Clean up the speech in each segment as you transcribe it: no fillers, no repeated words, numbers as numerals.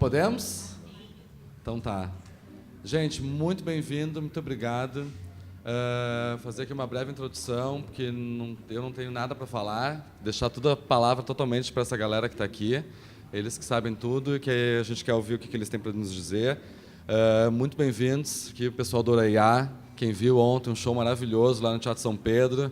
Podemos? Então tá. Gente, muito bem-vindo, muito obrigado. Fazer aqui uma breve introdução, porque eu não tenho nada para falar, deixar toda a palavra totalmente para essa galera que está aqui, eles que sabem tudo e que a gente quer ouvir o que eles têm para nos dizer. Muito bem-vindos aqui o pessoal do Oraiá, quem viu ontem um show maravilhoso lá no Teatro São Pedro,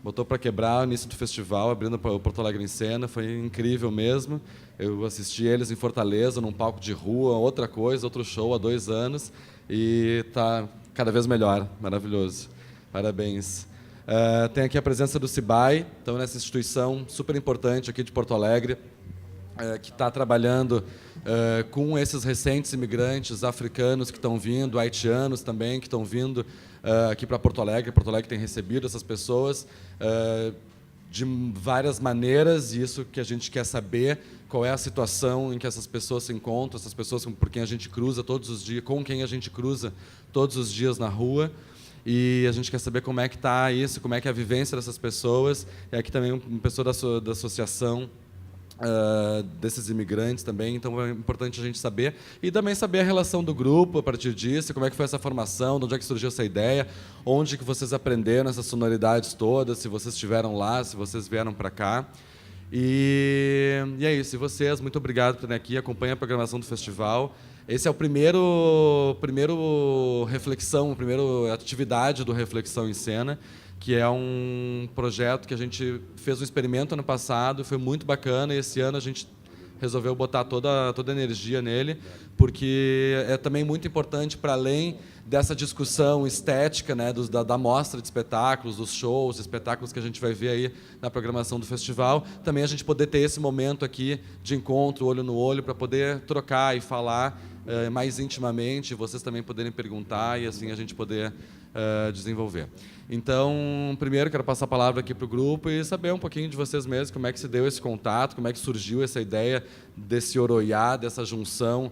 botou para quebrar o início do festival, abrindo o Porto Alegre em cena, foi incrível mesmo. Eu assisti eles em Fortaleza, num palco de rua, outra coisa, outro show há 2 anos, e está cada vez melhor, maravilhoso. Parabéns. Tem aqui a presença do CIBAI, então nessa instituição super importante aqui de Porto Alegre, que está trabalhando com esses recentes imigrantes africanos que estão vindo, haitianos também que estão vindo aqui para Porto Alegre. Porto Alegre tem recebido essas pessoas de várias maneiras, e isso que a gente quer saber, qual é a situação em que essas pessoas se encontram, essas pessoas por quem a gente cruza todos os dias, com quem a gente cruza todos os dias na rua. E a gente quer saber como é que está isso, como é que é a vivência dessas pessoas. E aqui também uma pessoa da associação desses imigrantes também, então é importante a gente saber, e também saber a relação do grupo a partir disso, como é que foi essa formação, de onde é que surgiu essa ideia, onde que vocês aprenderam essas sonoridades todas, se vocês estiveram lá, se vocês vieram para cá. E é isso, e vocês, muito obrigado por estarem aqui, acompanhem a programação do festival. Esse é o primeiro reflexão, a primeira atividade do Reflexão em Cena, que é um projeto que a gente fez um experimento ano passado, foi muito bacana, e esse ano a gente resolveu botar toda a energia nele, porque é também muito importante, para além dessa discussão estética, né, da mostra de espetáculos, dos shows, espetáculos que a gente vai ver aí na programação do festival, também a gente poder ter esse momento aqui de encontro, olho no olho, para poder trocar e falar mais intimamente, vocês também poderem perguntar e assim a gente poder desenvolver. Então, primeiro quero passar a palavra aqui para o grupo e saber um pouquinho de vocês mesmos, como é que se deu esse contato, como é que surgiu essa ideia desse Oroiá, dessa junção,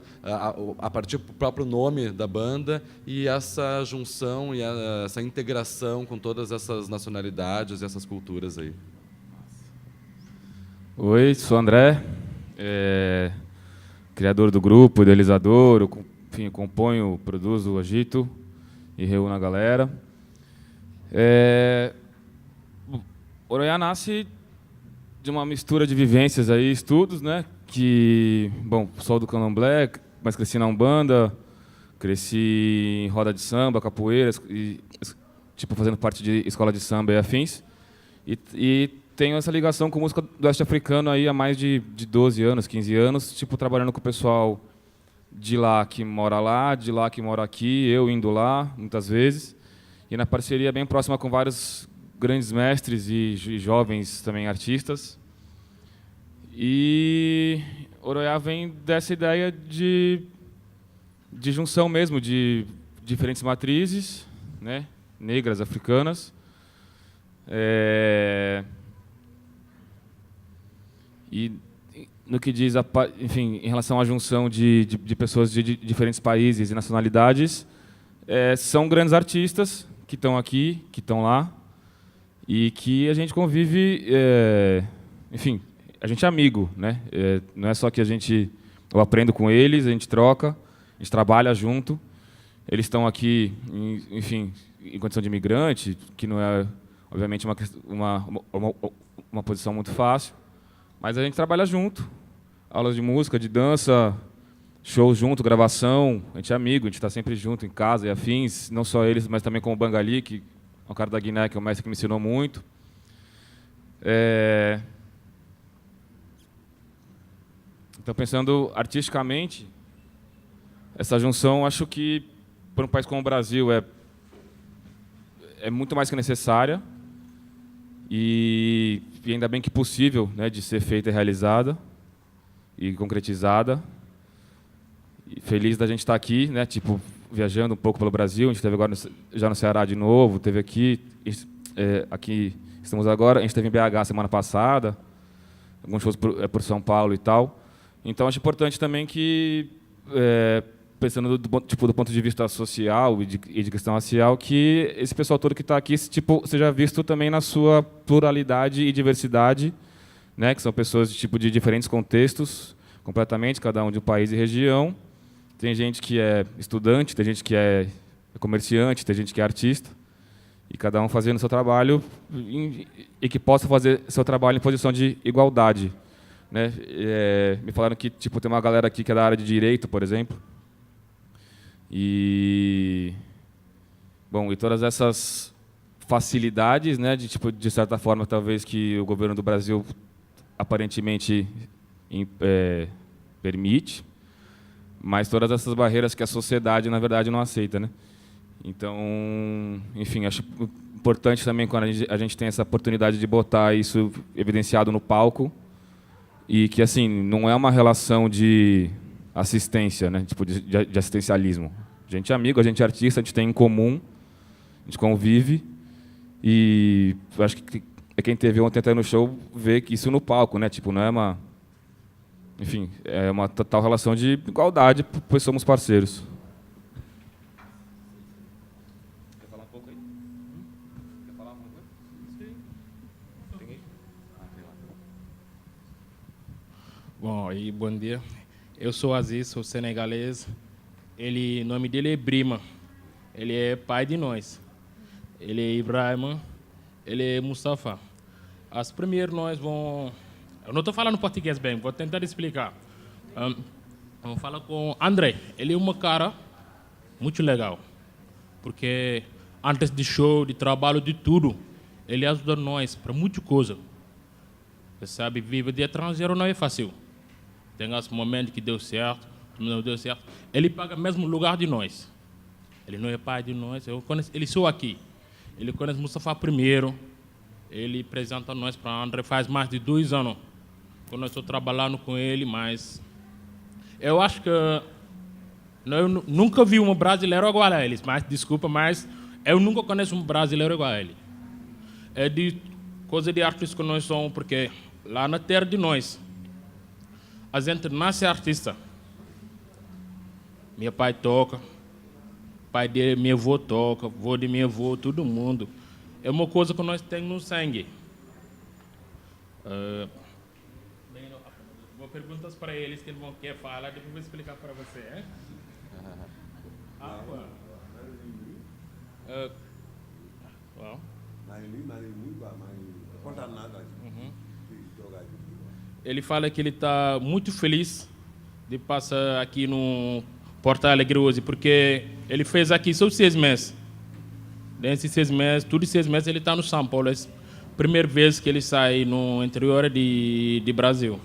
a partir do próprio nome da banda, e essa junção e essa integração com todas essas nacionalidades e essas culturas aí. Oi, sou André, criador do grupo, idealizador, enfim, componho, produzo, agito e reúno a galera. Oroiá nasce de uma mistura de vivências aí, estudos, né? Que, bom, sou do candomblé, mas cresci na Umbanda, cresci em roda de samba, capoeira, e, tipo, fazendo parte de escola de samba e afins. E tenho essa ligação com música do oeste africano aí há mais de 12 anos, 15 anos, tipo, trabalhando com o pessoal de lá que mora lá, de lá que mora aqui, eu indo lá, muitas vezes, e na parceria bem próxima com vários grandes mestres e jovens também artistas. E Oroiá vem dessa ideia de junção mesmo, de diferentes matrizes, né, negras, africanas, e no que diz, enfim, em relação à junção de pessoas de diferentes países e nacionalidades, são grandes artistas que estão aqui, que estão lá, e que a gente convive, enfim, a gente é amigo, né? Não é só que eu aprendo com eles, a gente troca, a gente trabalha junto. Eles estão aqui, enfim, em condição de imigrante, que não é, obviamente, uma posição muito fácil, mas a gente trabalha junto. Aulas de música, de dança, shows junto, gravação, a gente é amigo, a gente está sempre junto em casa e afins, não só eles, mas também com o Bangali, que é um cara da Guiné, que é um mestre que me ensinou muito. Então, pensando artisticamente, essa junção, acho que, para um país como o Brasil, é muito mais que necessária, e ainda bem que possível, né, de ser feita e realizada e concretizada. E feliz da gente estar aqui, né, tipo, viajando um pouco pelo Brasil. A gente esteve agora já no Ceará de novo, esteve aqui, aqui estamos agora. A gente esteve em BH semana passada, alguns shows por São Paulo e tal. Então acho importante também que, pensando do ponto de vista social e de questão racial, que esse pessoal todo que está aqui, tipo, seja visto também na sua pluralidade e diversidade, né, que são pessoas de diferentes contextos, completamente, cada um de um país e região. Tem gente que é estudante, tem gente que é comerciante, tem gente que é artista, e cada um fazendo seu trabalho e que possa fazer seu trabalho em posição de igualdade, né? Me falaram que tipo tem uma galera aqui que é da área de direito, por exemplo, e todas essas facilidades, né, de certa forma talvez que o governo do Brasil aparentemente permite, mas todas essas barreiras que a sociedade na verdade não aceita, né? Então, enfim, acho importante também quando a gente tem essa oportunidade de botar isso evidenciado no palco, e que assim não é uma relação de assistência, né, tipo de assistencialismo. A gente é amigo, a gente é artista, a gente tem em comum, a gente convive, e acho que quem teve ontem até no show vê que isso no palco, né, tipo não é uma, enfim, é uma total relação de igualdade, pois somos parceiros. Bom, e bom dia. Eu sou Aziz, sou senegalês. O nome dele é Brima. Ele é pai de nós. Ele é Ibrahima. Ele é Mustafa. As primeiras nós vamos... Eu não estou falando português bem, vou tentar explicar. Vamos falar com André. Ele é uma cara muito legal. Porque antes de show, de trabalho, de tudo, ele ajuda nós para muita coisa. Você sabe, viver de estrangeiro não é fácil. Tem esse momento que deu certo, não deu certo. Ele paga o mesmo lugar de nós. Ele não é pai de nós. Ele sou aqui. Ele conhece Mustafa primeiro. Ele apresenta nós para André faz mais de 2 anos. Quando eu estou trabalhando com ele, mas... Eu acho que... Eu nunca vi um brasileiro igual a eles. Mas, desculpa, mas eu nunca conheço um brasileiro igual a ele. É de coisa de artista que nós somos, porque lá na terra de nós, a gente nasce artista. Meu pai toca, pai de meu avô toca, avô de meu avô, todo mundo. É uma coisa que nós temos no sangue. Vou perguntar para eles que eles vão querer falar, depois eu vou explicar para você. Hein? Ele fala que ele está muito feliz de passar aqui no Porto Alegre hoje, porque ele fez aqui só 6 meses. Nesses 6 meses, tudo 6 meses ele está no São Paulo. É a primeira vez que ele sai no interior de Brasil.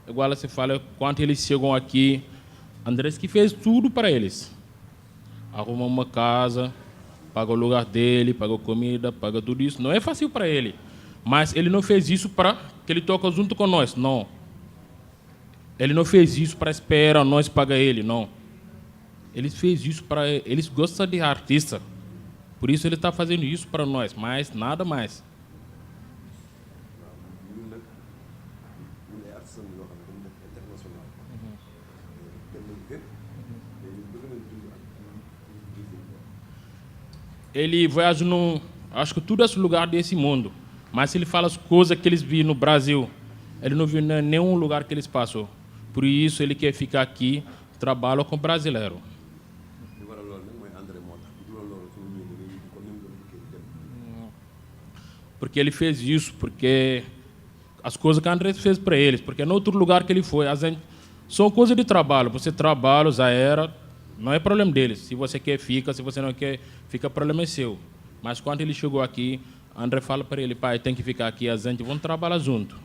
Igual você fala, quando eles chegam aqui, André que fez tudo para eles. Arruma uma casa, paga o lugar dele, paga a comida, paga tudo isso. Não é fácil para ele. Mas ele não fez isso para que ele toque junto com nós, não. Ele não fez isso para esperar nós pagar ele, não. Ele fez isso para... Eles gostam de artista. Por isso ele está fazendo isso para nós, mas nada mais. Ele viaja no... Acho que tudo esse lugar desse mundo. Mas se ele fala as coisas que eles viram no Brasil, ele não viu em nenhum lugar que eles passou. Por isso ele quer ficar aqui, trabalha com brasileiro. Porque ele fez isso, porque as coisas que André fez para eles, porque no outro lugar que ele foi, são coisas de trabalho. Você trabalha, já era, não é problema deles. Se você quer, fica. Se você não quer, fica, problema é seu. Mas quando ele chegou aqui, André fala para ele, pai, tem que ficar aqui, a gente vamos trabalhar junto.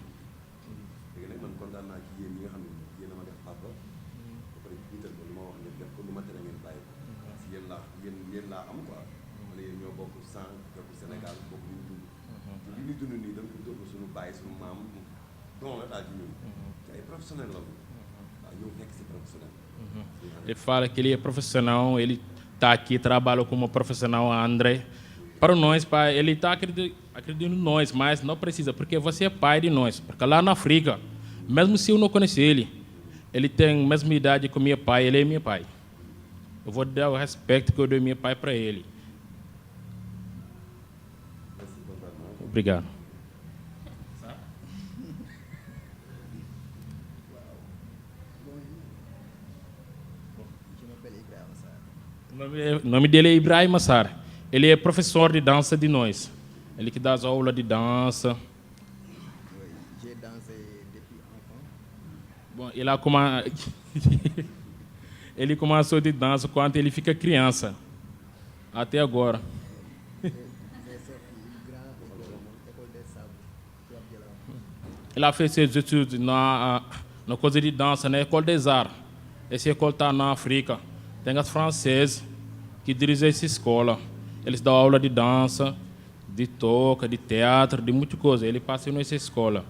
Ele fala que ele é profissional, ele está aqui, trabalha como profissional, André. Para nós, pai, ele está acreditando em nós, mas não precisa, porque você é pai de nós. Porque lá na África, mesmo se eu não conhecer ele tem a mesma idade que meu pai, ele é meu pai. Eu vou dar o respeito que eu dou meu pai para ele. Obrigado. O nome dele é Ibrahim Massar. Ele é professor de dança de nós. Ele que dá as aulas de dança. Bom, ele começou de dança quando ele fica criança. Até agora. Ele fez seus estudos na coisa de dança, na École des Arts. Essa escola está na África. Tem as franceses que dirigem essa escola. Eles dão aula de dança, de toca, de teatro, de muita coisa. Ele passou nessa escola.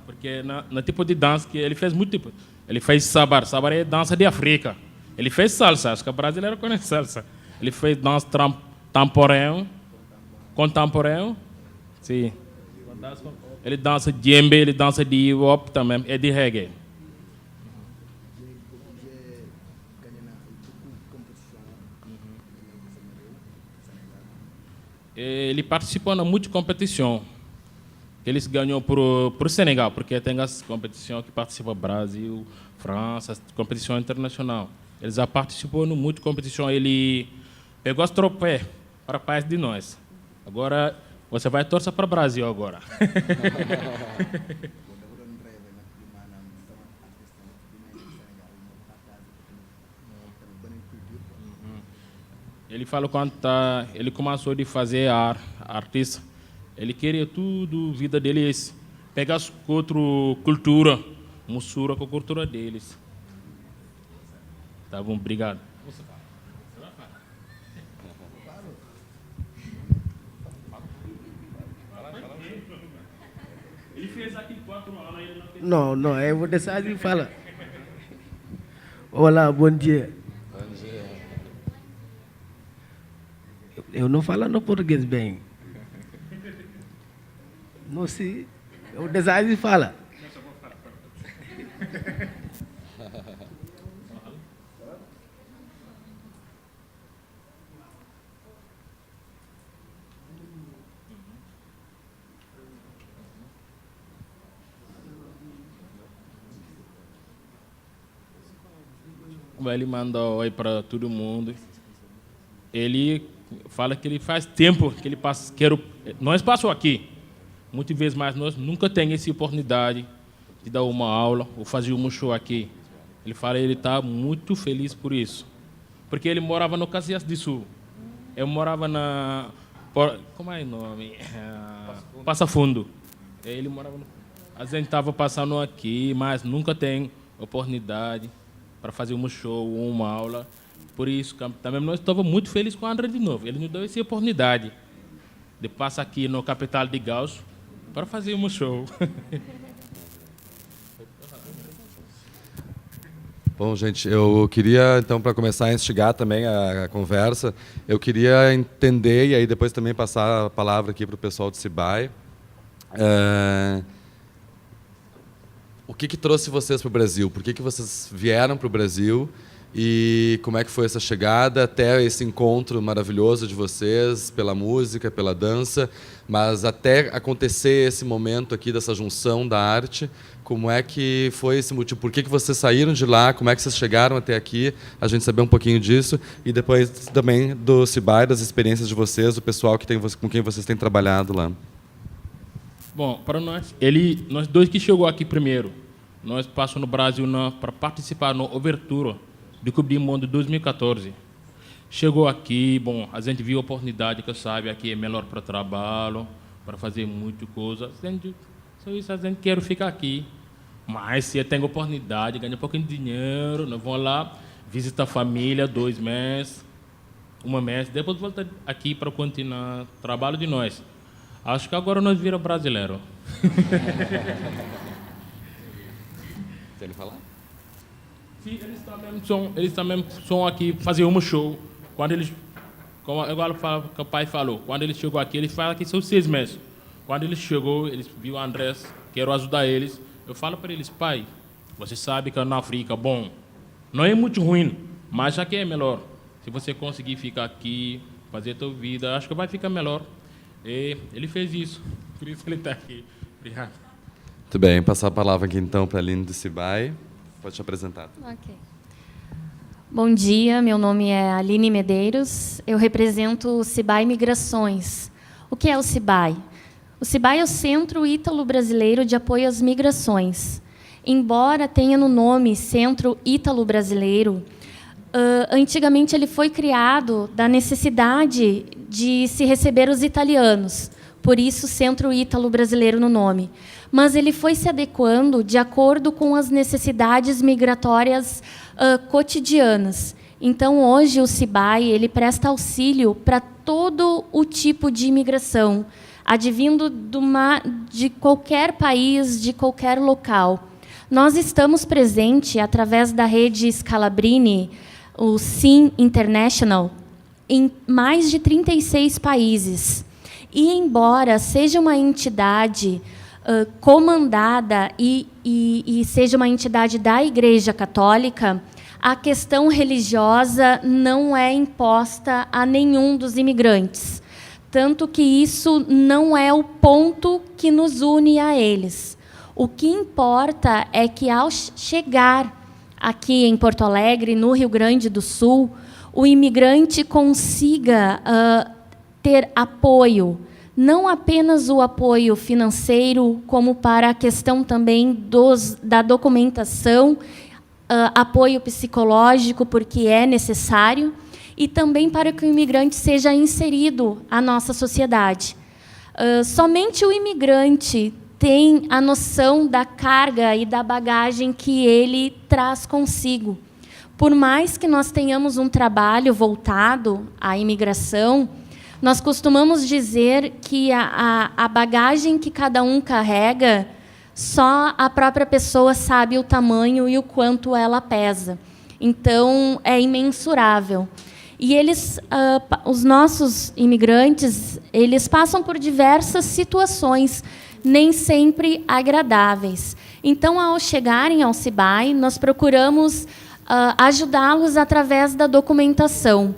Porque no tipo de dança que ele fez muito tipo. Ele fez sabar. Sabar é dança de África. Ele fez salsa. Acho que o brasileiro conhece salsa. Ele fez dança contemporâneo. Sim. Ele dança djembe, ele dança de hip-hop também, é de reggae. Ele participou de muitas competições. Eles ganhou para o Senegal, porque tem as competições que participam Brasil, França, competição internacional. Ele já participou de muitas competições. Ele pegou as troféus para o país de nós. Agora, você vai torcer para o Brasil agora. Ele falou quando ele começou a fazer artista, ele queria tudo, vida deles, pegar outra cultura, mistura com a cultura deles. Tá bom, obrigado. Ele fez aqui 4 anos, ele não fez. Não, eu vou deixar ele falar. Olá, bom dia. Bom dia. Eu não falo no português bem. Não sei. Eu vou deixar ele falar. Ele manda oi para todo mundo. Ele fala que ele faz tempo que ele passa. Nós passamos aqui, muitas vezes, mas nós nunca temos essa oportunidade de dar uma aula ou fazer um show aqui. Ele fala que ele está muito feliz por isso. Porque ele morava no Caxias do Sul. Eu morava na... Como é o nome? Passa Fundo. Ele morava no... A gente estava passando aqui, mas nunca tem oportunidade para fazer um show ou uma aula. Por isso, também nós estávamos muito felizes com o André de novo. Ele nos deu essa oportunidade de passar aqui no capital de Gauss para fazer um show. Bom, gente, eu queria, então, para começar a instigar também a conversa, eu queria entender, e aí depois também passar a palavra aqui para o pessoal do Cibai. O que trouxe vocês para o Brasil? Por que vocês vieram para o Brasil? E como é que foi essa chegada até esse encontro maravilhoso de vocês, pela música, pela dança, mas até acontecer esse momento aqui dessa junção da arte, como é que foi esse motivo? Por que vocês saíram de lá? Como é que vocês chegaram até aqui? A gente saber um pouquinho disso. E depois também do Cibai, das experiências de vocês, do pessoal com quem vocês têm trabalhado lá. Bom, para nós dois que chegou aqui primeiro, nós passamos no Brasil para participar no Overtura do Copa do Mundo 2014. Chegou aqui, bom, a gente viu a oportunidade que sabe aqui é melhor para trabalho, para fazer muita coisa. Só isso a gente quer ficar aqui. Mas se eu tenho oportunidade, ganhar um pouquinho de dinheiro, nós vamos lá, visitar a família 2 meses, 1 mês, depois voltar aqui para continuar o trabalho de nós. Acho que agora nós viramos brasileiros. Quer ele falar? Sim, eles também são aqui fazer um show. Quando eles, como o pai falou, quando ele chegou aqui, ele fala que são 6 meses. Quando ele chegou, eles viu o Andrés, quero ajudar eles. Eu falo para eles, pai, você sabe que na África, bom, não é muito ruim Mas aqui é melhor. Se você conseguir ficar aqui, fazer a tua vida, acho que vai ficar melhor. E ele fez isso, por isso ele está aqui. Obrigado. Muito bem, passar a palavra aqui então para a Aline do Cibai. Pode te apresentar. Ok. Bom dia, meu nome é Aline Medeiros, eu represento o Cibai Migrações. O que é o Cibai? O Cibai é o Centro Ítalo-Brasileiro de Apoio às Migrações. Embora tenha no nome Centro Ítalo-Brasileiro, antigamente ele foi criado da necessidade de se receber os italianos, por isso Centro Ítalo-Brasileiro no nome. Mas ele foi se adequando de acordo com as necessidades migratórias cotidianas. Então, hoje, o Cibai ele presta auxílio para todo o tipo de imigração, advindo de qualquer país, de qualquer local. Nós estamos presentes, através da rede Scalabrini, o SIM International, em mais de 36 países. E, embora seja uma entidade comandada e seja uma entidade da Igreja Católica, a questão religiosa não é imposta a nenhum dos imigrantes. Tanto que isso não é o ponto que nos une a eles. O que importa é que, ao chegar aqui em Porto Alegre, no Rio Grande do Sul, o imigrante consiga ter apoio, não apenas o apoio financeiro, como para a questão também da documentação, apoio psicológico, porque é necessário, e também para que o imigrante seja inserido à nossa sociedade. Somente o imigrante tem a noção da carga e da bagagem que ele traz consigo. Por mais que nós tenhamos um trabalho voltado à imigração, nós costumamos dizer que a bagagem que cada um carrega, só a própria pessoa sabe o tamanho e o quanto ela pesa. Então, é imensurável. E os nossos imigrantes, eles passam por diversas situações, nem sempre agradáveis. Então, ao chegarem ao Cibai, nós procuramos ajudá-los através da documentação.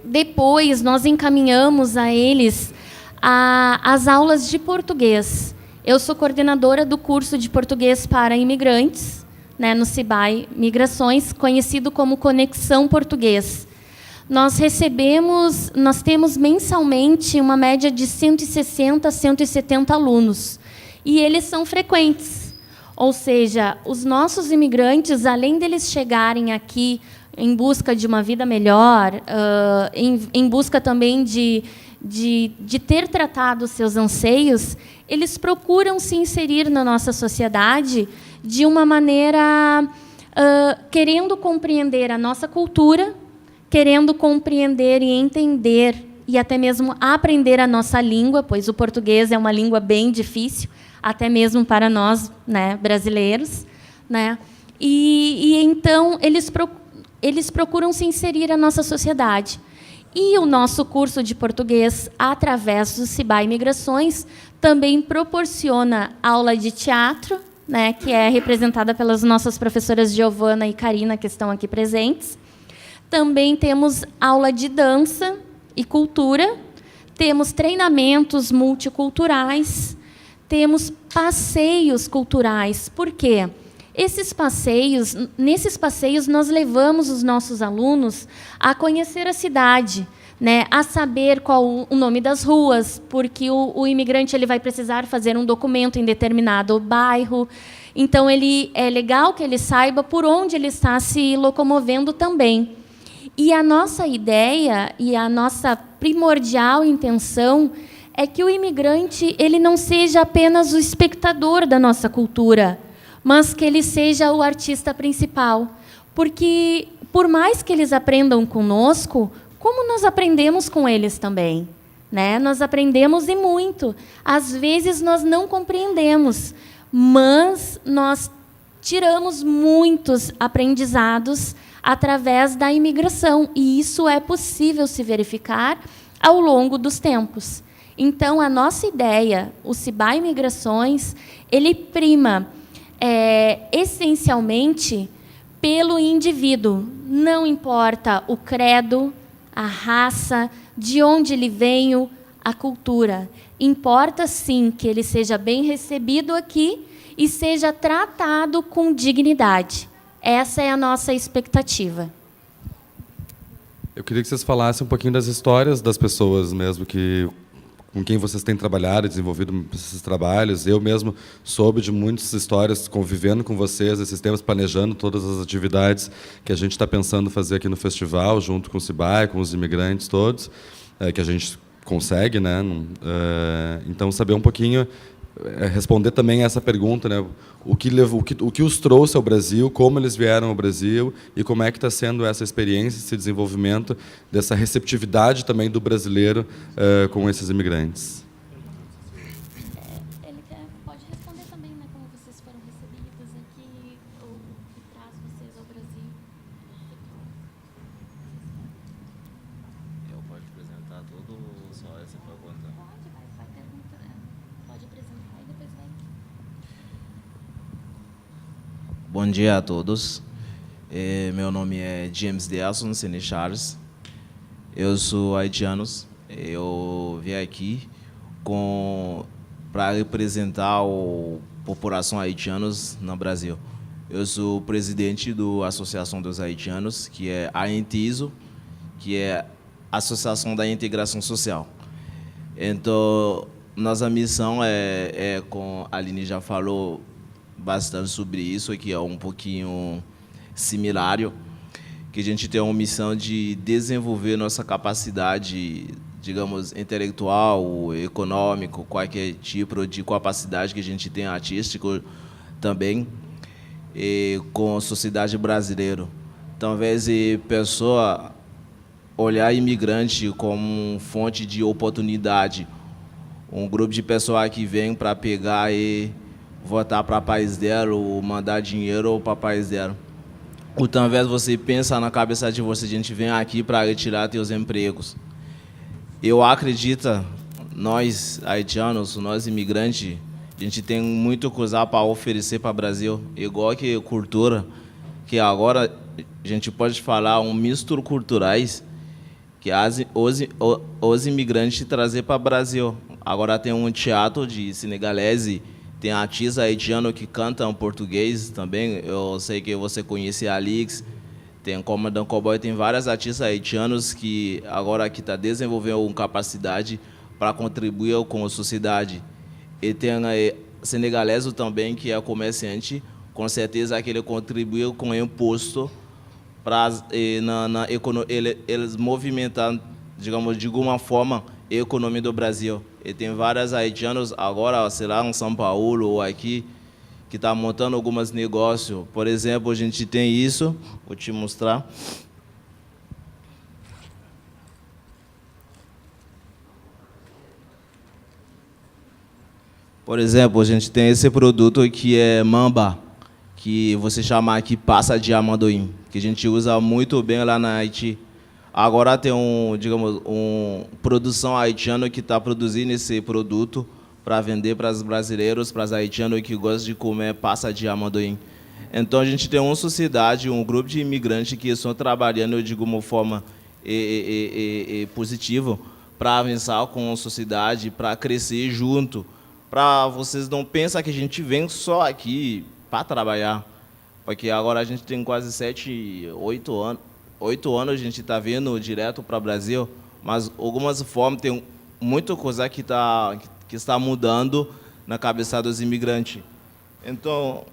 Depois, nós encaminhamos a eles as aulas de português. Eu sou coordenadora do curso de português para imigrantes, né, no Cibai Migrações, conhecido como Conexão Português. Nós temos mensalmente uma média de 160 a 170 alunos, e eles são frequentes. Ou seja, os nossos imigrantes, além deles chegarem aqui em busca de uma vida melhor, em busca também de ter tratado os seus anseios, eles procuram se inserir na nossa sociedade de uma maneira querendo compreender a nossa cultura, querendo compreender e entender e até mesmo aprender a nossa língua, pois o português é uma língua bem difícil, até mesmo para nós, né, brasileiros, né? E então eles procuram se inserir na nossa sociedade. E o nosso curso de português, através do Cibai Migrações, também proporciona aula de teatro, né, que é representada pelas nossas professoras Giovana e Karina, que estão aqui presentes. Também temos aula de dança e cultura, temos treinamentos multiculturais, temos passeios culturais. Por quê? Nesses passeios, nós levamos os nossos alunos a conhecer a cidade, né, a saber qual o nome das ruas, porque o imigrante ele vai precisar fazer um documento em determinado bairro. Então, é legal que ele saiba por onde ele está se locomovendo também. E a nossa ideia e a nossa primordial intenção é que o imigrante ele não seja apenas o espectador da nossa cultura, mas que ele seja o artista principal. Porque, por mais que eles aprendam conosco, como nós aprendemos com eles também, né? Nós aprendemos e muito. Às vezes, nós não compreendemos, mas nós tiramos muitos aprendizados através da imigração, e isso é possível se verificar ao longo dos tempos. Então, a nossa ideia, o Cibai Migrações, ele prima essencialmente pelo indivíduo. Não importa o credo, a raça, de onde ele veio, a cultura. Importa, sim, que ele seja bem recebido aqui e seja tratado com dignidade. Essa é a nossa expectativa. Eu queria que vocês falassem um pouquinho das histórias das pessoas mesmo com quem vocês têm trabalhado e desenvolvido esses trabalhos. Eu mesmo soube de muitas histórias convivendo com vocês esses tempos, planejando todas as atividades que a gente está pensando fazer aqui no festival, junto com o CIBAI, com os imigrantes todos, que a gente consegue, né? Então, saber um pouquinho, responder também essa pergunta, né? O que os trouxe ao Brasil, como eles vieram ao Brasil e como é que está sendo essa experiência, esse desenvolvimento, dessa receptividade também do brasileiro com esses imigrantes. Ele pode responder também, né, como vocês foram recebidos aqui, ou o que traz vocês ao Brasil. Eu posso apresentar tudo ou só essa pergunta? Vai perguntar. Pode apresentar e depois vai. Bom dia a todos. Meu nome é James Delson Sene Charles. Eu sou haitiano. Eu vim aqui para representar a população haitiana no Brasil. Eu sou presidente da Associação dos Haitianos, que é a AINTISO, que é a Associação da Integração Social. Então, nossa missão como a Aline já falou bastante sobre isso, que é um pouquinho similar, que a gente tem uma missão de desenvolver nossa capacidade, digamos, intelectual, econômico, qualquer tipo de capacidade que a gente tem artístico também, e com a sociedade brasileira. Talvez a pessoa olhar imigrante como fonte de oportunidade, um grupo de pessoas que vem para pegar e voltar para o país dela, ou mandar dinheiro para o país dela. Ou talvez você pensa na cabeça de você, a gente vem aqui para retirar seus empregos. Eu acredito, nós haitianos, nós imigrantes, a gente tem muita coisa para oferecer para o Brasil, igual que cultura, que agora a gente pode falar um misto culturais que os imigrantes trazer para o Brasil. Agora tem um teatro de senegalese, tem artista haitiano que canta em português também. Eu sei que você conhece a Alix, tem Comandante Cowboy, tem vários artistas haitianos que agora que está desenvolvendo uma capacidade para contribuir com a sociedade. E tem senegalês também, que é comerciante, com certeza que ele contribuiu com o imposto para eles movimentar, digamos, de alguma forma, a economia do Brasil. E tem vários haitianos agora, sei lá, em São Paulo ou aqui, que estão montando alguns negócios. Por exemplo, a gente tem isso, vou te mostrar. Por exemplo, a gente tem esse produto que é Mamba, que você chama aqui passa de amendoim, que a gente usa muito bem lá na Haiti. Agora tem digamos, produção haitiana que está produzindo esse produto para vender para os brasileiros, para os haitianos que gostam de comer passa de amendoim. Então a gente tem uma sociedade, um grupo de imigrantes que estão trabalhando de alguma forma positiva para avançar com a sociedade, para crescer junto, para vocês não pensar que a gente vem só aqui para trabalhar, porque agora a gente tem quase 7, 8 anos. 8 anos a gente está vindo direto para o Brasil, mas algumas formas tem muita coisa que está mudando na cabeça dos imigrantes. Então,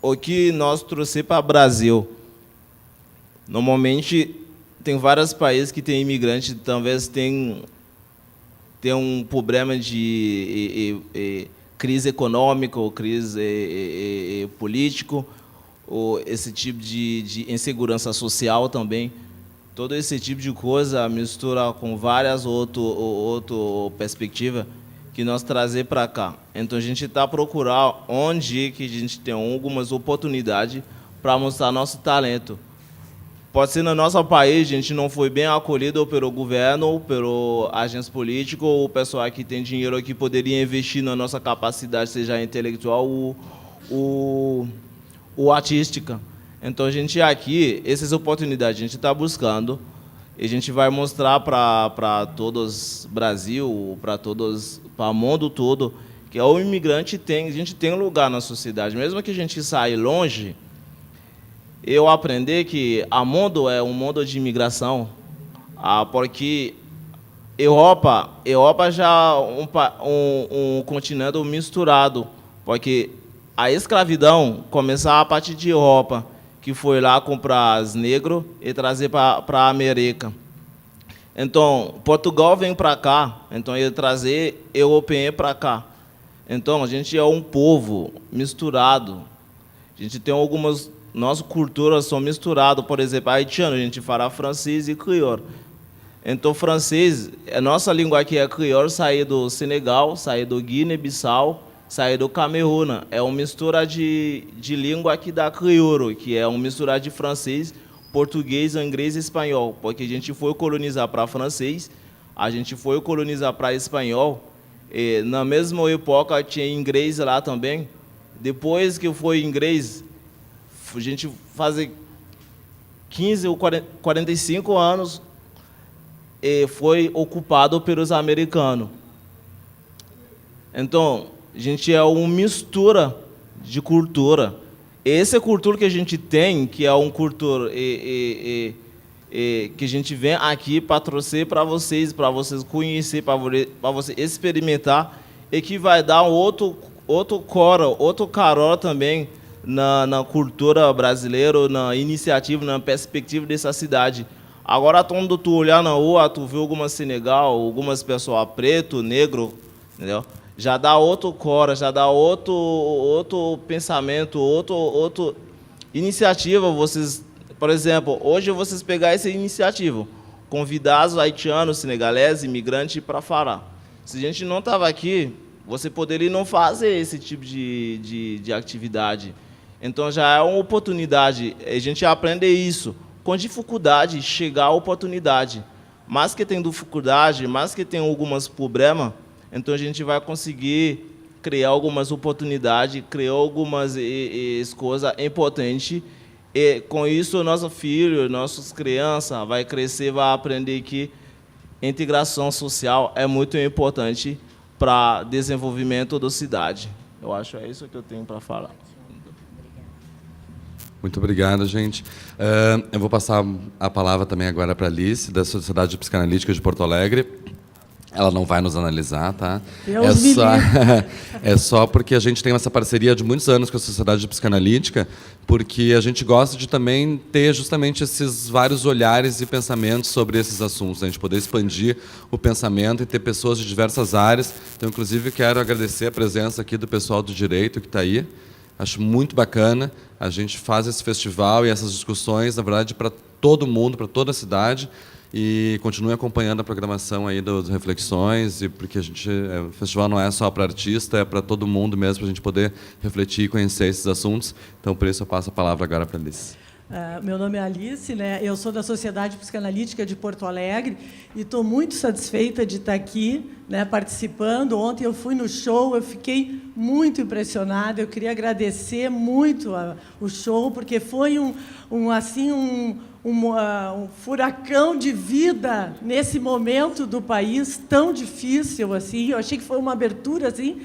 o que nós trouxemos para o Brasil, normalmente tem vários países que têm imigrantes, talvez tem um problema de crise econômica, ou crise política, ou esse tipo de insegurança social também. Todo esse tipo de coisa mistura com várias outras perspectivas que nós trazer para cá. Então a gente está procurando onde que a gente tem algumas oportunidades para mostrar nosso talento. Pode ser no nosso país, a gente não foi bem acolhido pelo governo, pelo agente político, ou o pessoal que tem dinheiro que poderia investir na nossa capacidade, seja intelectual ou artística. Então, a gente aqui, essas oportunidades a gente está buscando, e a gente vai mostrar para todos o Brasil, para o mundo todo, que o imigrante a gente tem um lugar na sociedade. Mesmo que a gente saia longe, eu aprendi que o mundo é um mundo de imigração, porque Europa já é um continente misturado, porque a escravidão começou a partir de Europa, que foi lá comprar os negros e trazer para a América. Então, Portugal vem para cá, então ele trazer europeu para cá. Então, a gente é um povo misturado. A gente tem algumas... Nossas culturas são misturadas. Por exemplo, haitiano, a gente fala francês e crioulo. Então, francês, a nossa língua aqui é crioulo, sair do Senegal, sair do Guiné-Bissau, sair do Camerun. É uma mistura de língua aqui da crioulo, que é uma mistura de francês, português, inglês e espanhol. Porque a gente foi colonizar para francês, a gente foi colonizar para espanhol, e na mesma época tinha inglês lá também. Depois que foi inglês, a gente faz 15 ou 45 anos e foi ocupado pelos americanos. Então, a gente é uma mistura de cultura. Essa cultura que a gente tem, que é uma cultura que a gente vem aqui para trouxer para vocês conhecer, para você experimentar, e que vai dar um outro carol também na cultura brasileira, na iniciativa, na perspectiva dessa cidade. Agora, quando tu olhar na rua, tu vê algumas Senegal, algumas pessoas preto, negro, entendeu? Já dá outro cor, já dá outro pensamento, outra iniciativa. Vocês, por exemplo, hoje vocês pegar essa iniciativa, convidar os haitianos, senegaleses, imigrantes para falar. Se a gente não estava aqui, você poderia não fazer esse tipo de atividade. Então, já é uma oportunidade. A gente aprende isso. Com dificuldade, chegar à oportunidade. Mas que tem dificuldade, mas que tem alguns problemas, então a gente vai conseguir criar algumas oportunidades, criar algumas coisas importantes. E com isso, nosso filho, nossas crianças vai crescer, vai aprender que integração social é muito importante para o desenvolvimento da cidade. Eu acho que é isso que eu tenho para falar. Muito obrigado, gente. Eu vou passar a palavra também agora para a Alice, da Sociedade Psicanalítica de Porto Alegre. Ela não vai nos analisar, tá? É só porque a gente tem essa parceria de muitos anos com a Sociedade Psicanalítica, porque a gente gosta de também ter justamente esses vários olhares e pensamentos sobre esses assuntos, a gente poder expandir o pensamento e ter pessoas de diversas áreas. Então, inclusive, quero agradecer a presença aqui do pessoal do Direito que está aí. Acho muito bacana. A gente faz esse festival e essas discussões, na verdade, para todo mundo, para toda a cidade. E continue acompanhando a programação aí das reflexões, e porque o festival não é só para artista, é para todo mundo mesmo, para a gente poder refletir e conhecer esses assuntos. Então, por isso, eu passo a palavra agora para a Alice. Meu nome é Alice, né? Eu sou da Sociedade Psicanalítica de Porto Alegre e estou muito satisfeita de estar aqui, né, participando. Ontem eu fui no show, eu fiquei muito impressionada. Eu queria agradecer muito o show, porque foi um furacão de vida nesse momento do país tão difícil assim. Eu achei que foi uma abertura assim,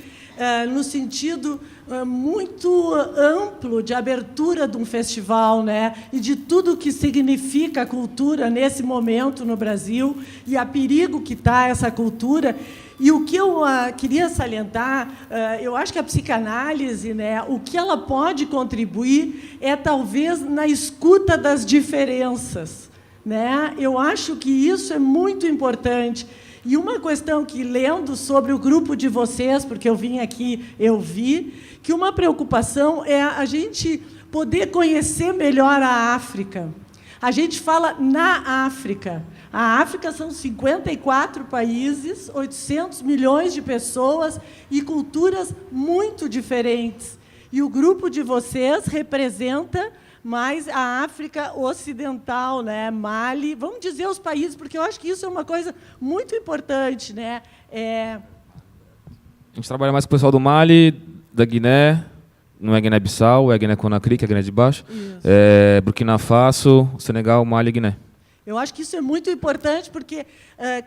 no sentido muito amplo de abertura de um festival, né? E de tudo que significa a cultura nesse momento no Brasil e a perigo que está essa cultura. E o que eu queria salientar, eu acho que a psicanálise, né, o que ela pode contribuir é, talvez, na escuta das diferenças, né? Eu acho que isso é muito importante. E uma questão que, lendo sobre o grupo de vocês, porque eu vim aqui, eu vi, que uma preocupação é a gente poder conhecer melhor a África. A gente fala na África. A África são 54 países, 800 milhões de pessoas e culturas muito diferentes. E o grupo de vocês representa mais a África Ocidental, né? Mali, vamos dizer os países, porque eu acho que isso é uma coisa muito importante, né? A gente trabalha mais com o pessoal do Mali, da Guiné, não é Guiné-Bissau, é Guiné-Conakry, que é a Guiné de Baixo, Burkina Faso, Senegal, Mali e Guiné. Eu acho que isso é muito importante, porque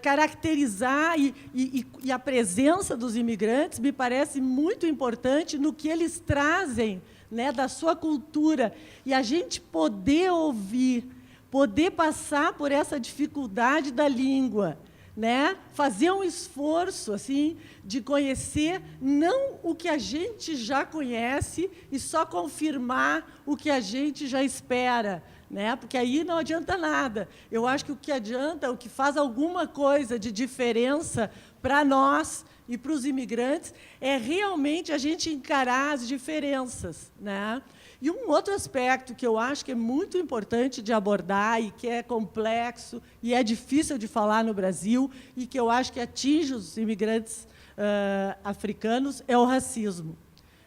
caracterizar e a presença dos imigrantes me parece muito importante no que eles trazem, né, da sua cultura. E a gente poder ouvir, poder passar por essa dificuldade da língua, né, fazer um esforço assim, de conhecer não o que a gente já conhece e só confirmar o que a gente já espera, né? Porque aí não adianta nada. Eu acho que o que adianta, o que faz alguma coisa de diferença para nós e para os imigrantes é realmente a gente encarar as diferenças, né? E um outro aspecto que eu acho que é muito importante de abordar e que é complexo e é difícil de falar no Brasil e que eu acho que atinge os imigrantes africanos é o racismo.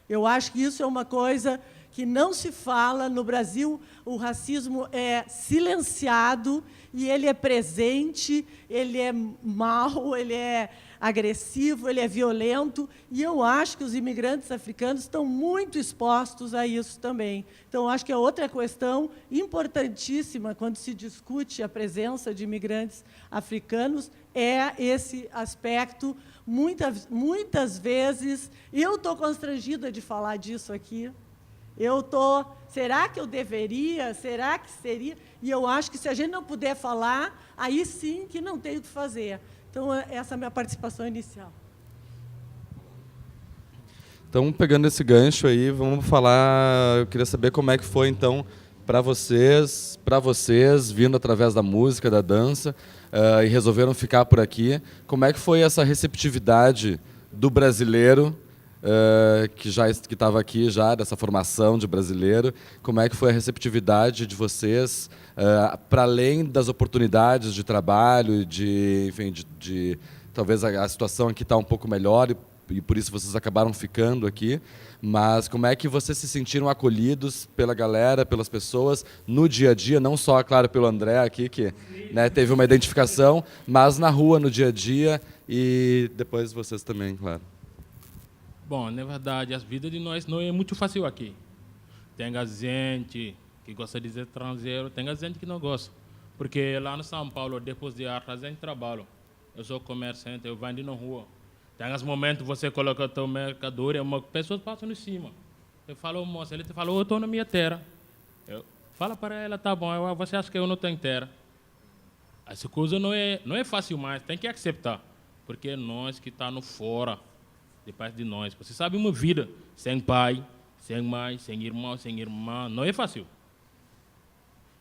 Eu acho que isso é uma coisa que não se fala no Brasil. O racismo é silenciado e ele é presente, ele é mau, ele é agressivo, ele é violento, e eu acho que os imigrantes africanos estão muito expostos a isso também. Então, eu acho que é outra questão importantíssima quando se discute a presença de imigrantes africanos, é esse aspecto. Muitas vezes, eu estou constrangida de falar disso aqui, será que eu deveria, será que seria? E eu acho que se a gente não puder falar, aí sim que não tem o que fazer. Então, essa é a minha participação inicial. Então, pegando esse gancho aí, vamos falar, eu queria saber como é que foi, então, para vocês, vindo através da música, da dança, e resolveram ficar por aqui, como é que foi essa receptividade do brasileiro, que estava aqui já, dessa formação de brasileiro, como é que foi a receptividade de vocês, para além das oportunidades de trabalho, enfim, talvez a situação aqui está um pouco melhor e por isso vocês acabaram ficando aqui, mas como é que vocês se sentiram acolhidos pela galera, pelas pessoas, no dia a dia, não só, claro, pelo André aqui, que, né, teve uma identificação, mas na rua, no dia a dia, e depois vocês também, claro. Bom, na verdade, a vida de nós não é muito fácil aqui. Tem a gente que gosta de ser estrangeiro, tem a gente que não gosta. Porque lá no São Paulo, depois de arte, a gente trabalha. Eu sou comerciante, eu vendo na rua. Tem os momentos que você coloca a tua mercadoria, uma pessoa passa em cima. Eu falo, moça, ele te falou, eu estou na minha terra. Eu falo para ela, tá bom, você acha que eu não tenho terra? Essa coisa não é fácil mais, tem que aceitar. Porque nós que estamos fora, de parte de nós. Você sabe, uma vida sem pai, sem mãe, sem irmão, sem irmã, não é fácil.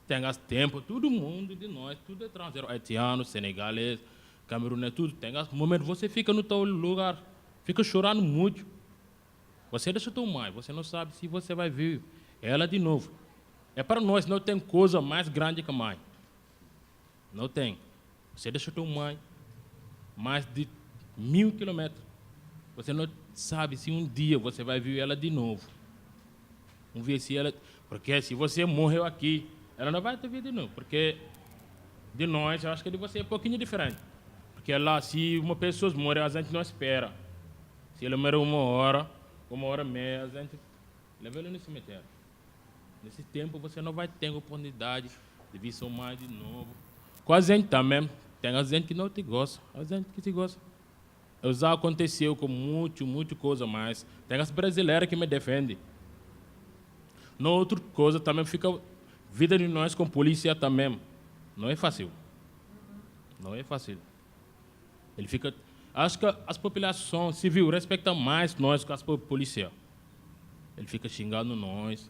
Tem as tempo, todo mundo de nós, tudo é estrangeiro, haitiano, senegalês, camerunês, tudo. Tem as momentos você fica no teu lugar, fica chorando muito. Você deixa tua mãe, você não sabe se você vai ver ela de novo. É para nós, não tem coisa mais grande que a mãe. Não tem. Você deixa tua mãe mais de 1000 quilômetros. Você não sabe se um dia você vai ver ela de novo. Vamos ver se ela... Porque se você morreu aqui, ela não vai te ver de novo. Porque de nós, eu acho que de você é um pouquinho diferente. Porque lá, se uma pessoa morre, a gente não espera. Se ela morre 1 hora, 1h30, a gente leva ela no cemitério. Nesse tempo, você não vai ter oportunidade de ver sua mãe de novo. Com a gente também, tem a gente que não te gosta, a gente que te gosta. Já aconteceu com muita coisa mais. Tem as brasileiras que me defendem. Na outra coisa também fica vida de nós com polícia também. Não é fácil. Não é fácil. Ele fica... Acho que as populações civis respeitam mais nós que as polícias. Ele fica xingando nós,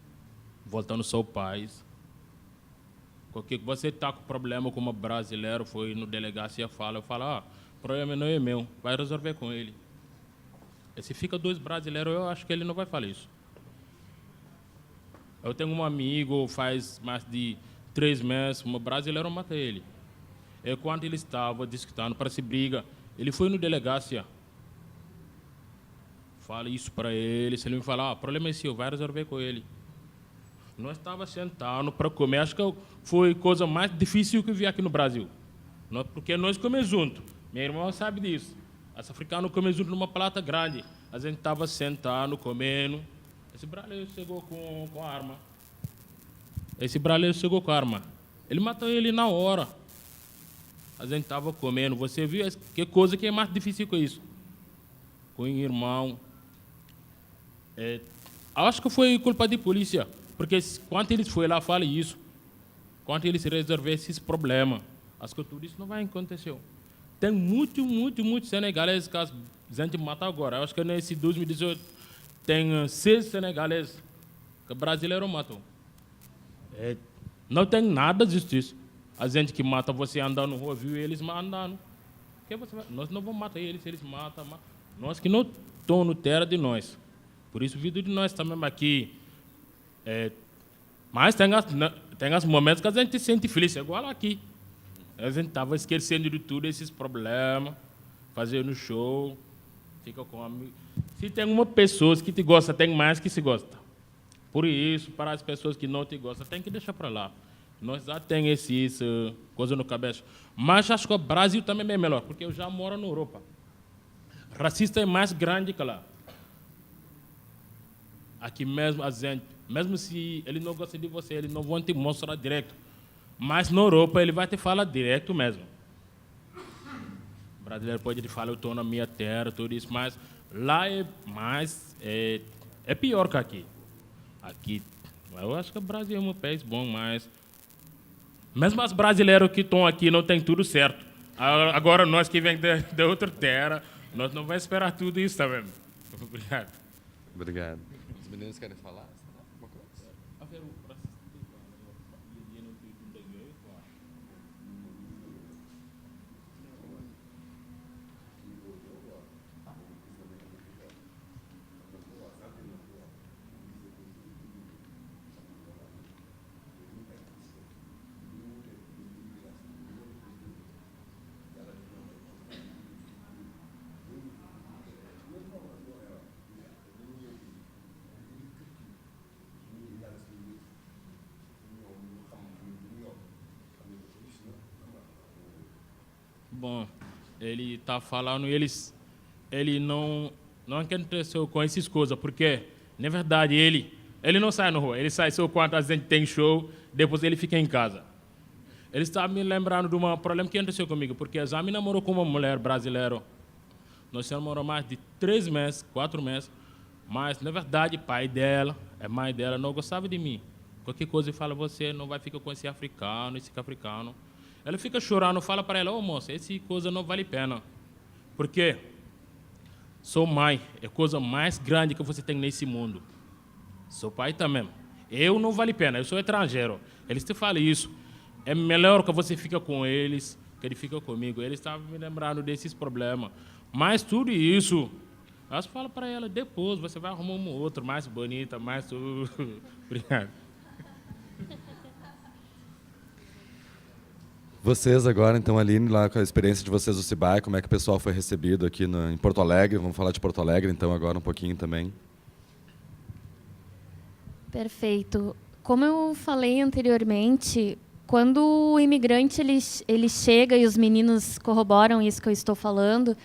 voltando seu país. Porque você está com problema como brasileiro, foi no delegacia eu falo, o problema não é meu, vai resolver com ele. E se fica 2 brasileiros, eu acho que ele não vai falar isso. Eu tenho um amigo, faz mais de 3 meses, um brasileiro mata ele. E quando ele estava discutindo para se briga, ele foi no delegacia. Fala isso para ele, se ele me falar, o problema é seu, vai resolver com ele. Nós estávamos sentados para comer, acho que foi a coisa mais difícil que eu vi aqui no Brasil. Porque nós comemos juntos. Meu irmão sabe disso. Os africanos comem junto numa plata grande. A gente estava sentado, comendo. Esse brasileiro chegou com a arma. Esse brasileiro chegou com a arma. Ele matou ele na hora. A gente estava comendo. Você viu que coisa que é mais difícil que isso? Com o irmão. Acho que foi culpa de polícia. Porque quando eles foram lá, fala isso. Quando eles resolveram esses problemas, acho que tudo isso não vai acontecer. Tem muito senegaleses que a gente mata agora. Acho que nesse 2018 tem 6 senegaleses que o brasileiro matou. Não tem nada de justiça. A gente que mata você andando no rua, viu eles andando. Nós não vamos matar eles, eles matam. Nós que não estão no terra de nós. Por isso, a vida de nós também aqui. Mas tem os momentos que a gente se sente feliz, igual aqui. A gente estava esquecendo de tudo esses problemas, fazendo show, fica com amigos. Se tem uma pessoa que te gosta, tem mais que se gosta. Por isso, para as pessoas que não te gostam, tem que deixar para lá. Nós já temos essa coisa no cabeça. Mas acho que o Brasil também é melhor, porque eu já moro na Europa. Racista é mais grande que lá. Aqui mesmo a gente, mesmo se ele não gosta de você, ele não vai te mostrar direto. Mas na Europa ele vai te falar direto mesmo. O brasileiro pode te falar, eu estou na minha terra, tudo isso, mas lá é pior que aqui. Aqui, eu acho que o Brasil é um país bom, mas mesmo os brasileiros que estão aqui não tem tudo certo. Agora nós que vem de outra terra, nós não vamos esperar tudo isso também. Obrigado. Obrigado. Os meninos querem falar? Alguma coisa? Bom, ele está falando, ele não aconteceu com essas coisas, porque, na verdade, ele não sai na rua, ele sai só quando a gente tem show, depois ele fica em casa. Ele está me lembrando de um problema que aconteceu comigo, porque já me namorou com uma mulher brasileira. Nós namoramos mais de 3 meses, 4 meses, mas, na verdade, pai dela, mãe dela, não gostava de mim. Qualquer coisa ele fala, você não vai ficar com esse africano. Ela fica chorando, fala para ela, moça, essa coisa não vale a pena. Porque sou mãe, é a coisa mais grande que você tem nesse mundo. Sou pai também. Eu não vale a pena, eu sou estrangeiro. Eles te falam isso. É melhor que você fique com eles, que ele fica comigo. Eles estavam me lembrando desses problemas. Mas tudo isso, eu falo para ela, depois você vai arrumar um outro mais bonita, mais tudo. Obrigado. Vocês agora, então, Aline, lá com a experiência de vocês do Cibai, como é que o pessoal foi recebido aqui em Porto Alegre? Vamos falar de Porto Alegre, então, agora um pouquinho também. Perfeito. Como eu falei anteriormente, quando o imigrante ele chega, e os meninos corroboram isso que eu estou falando,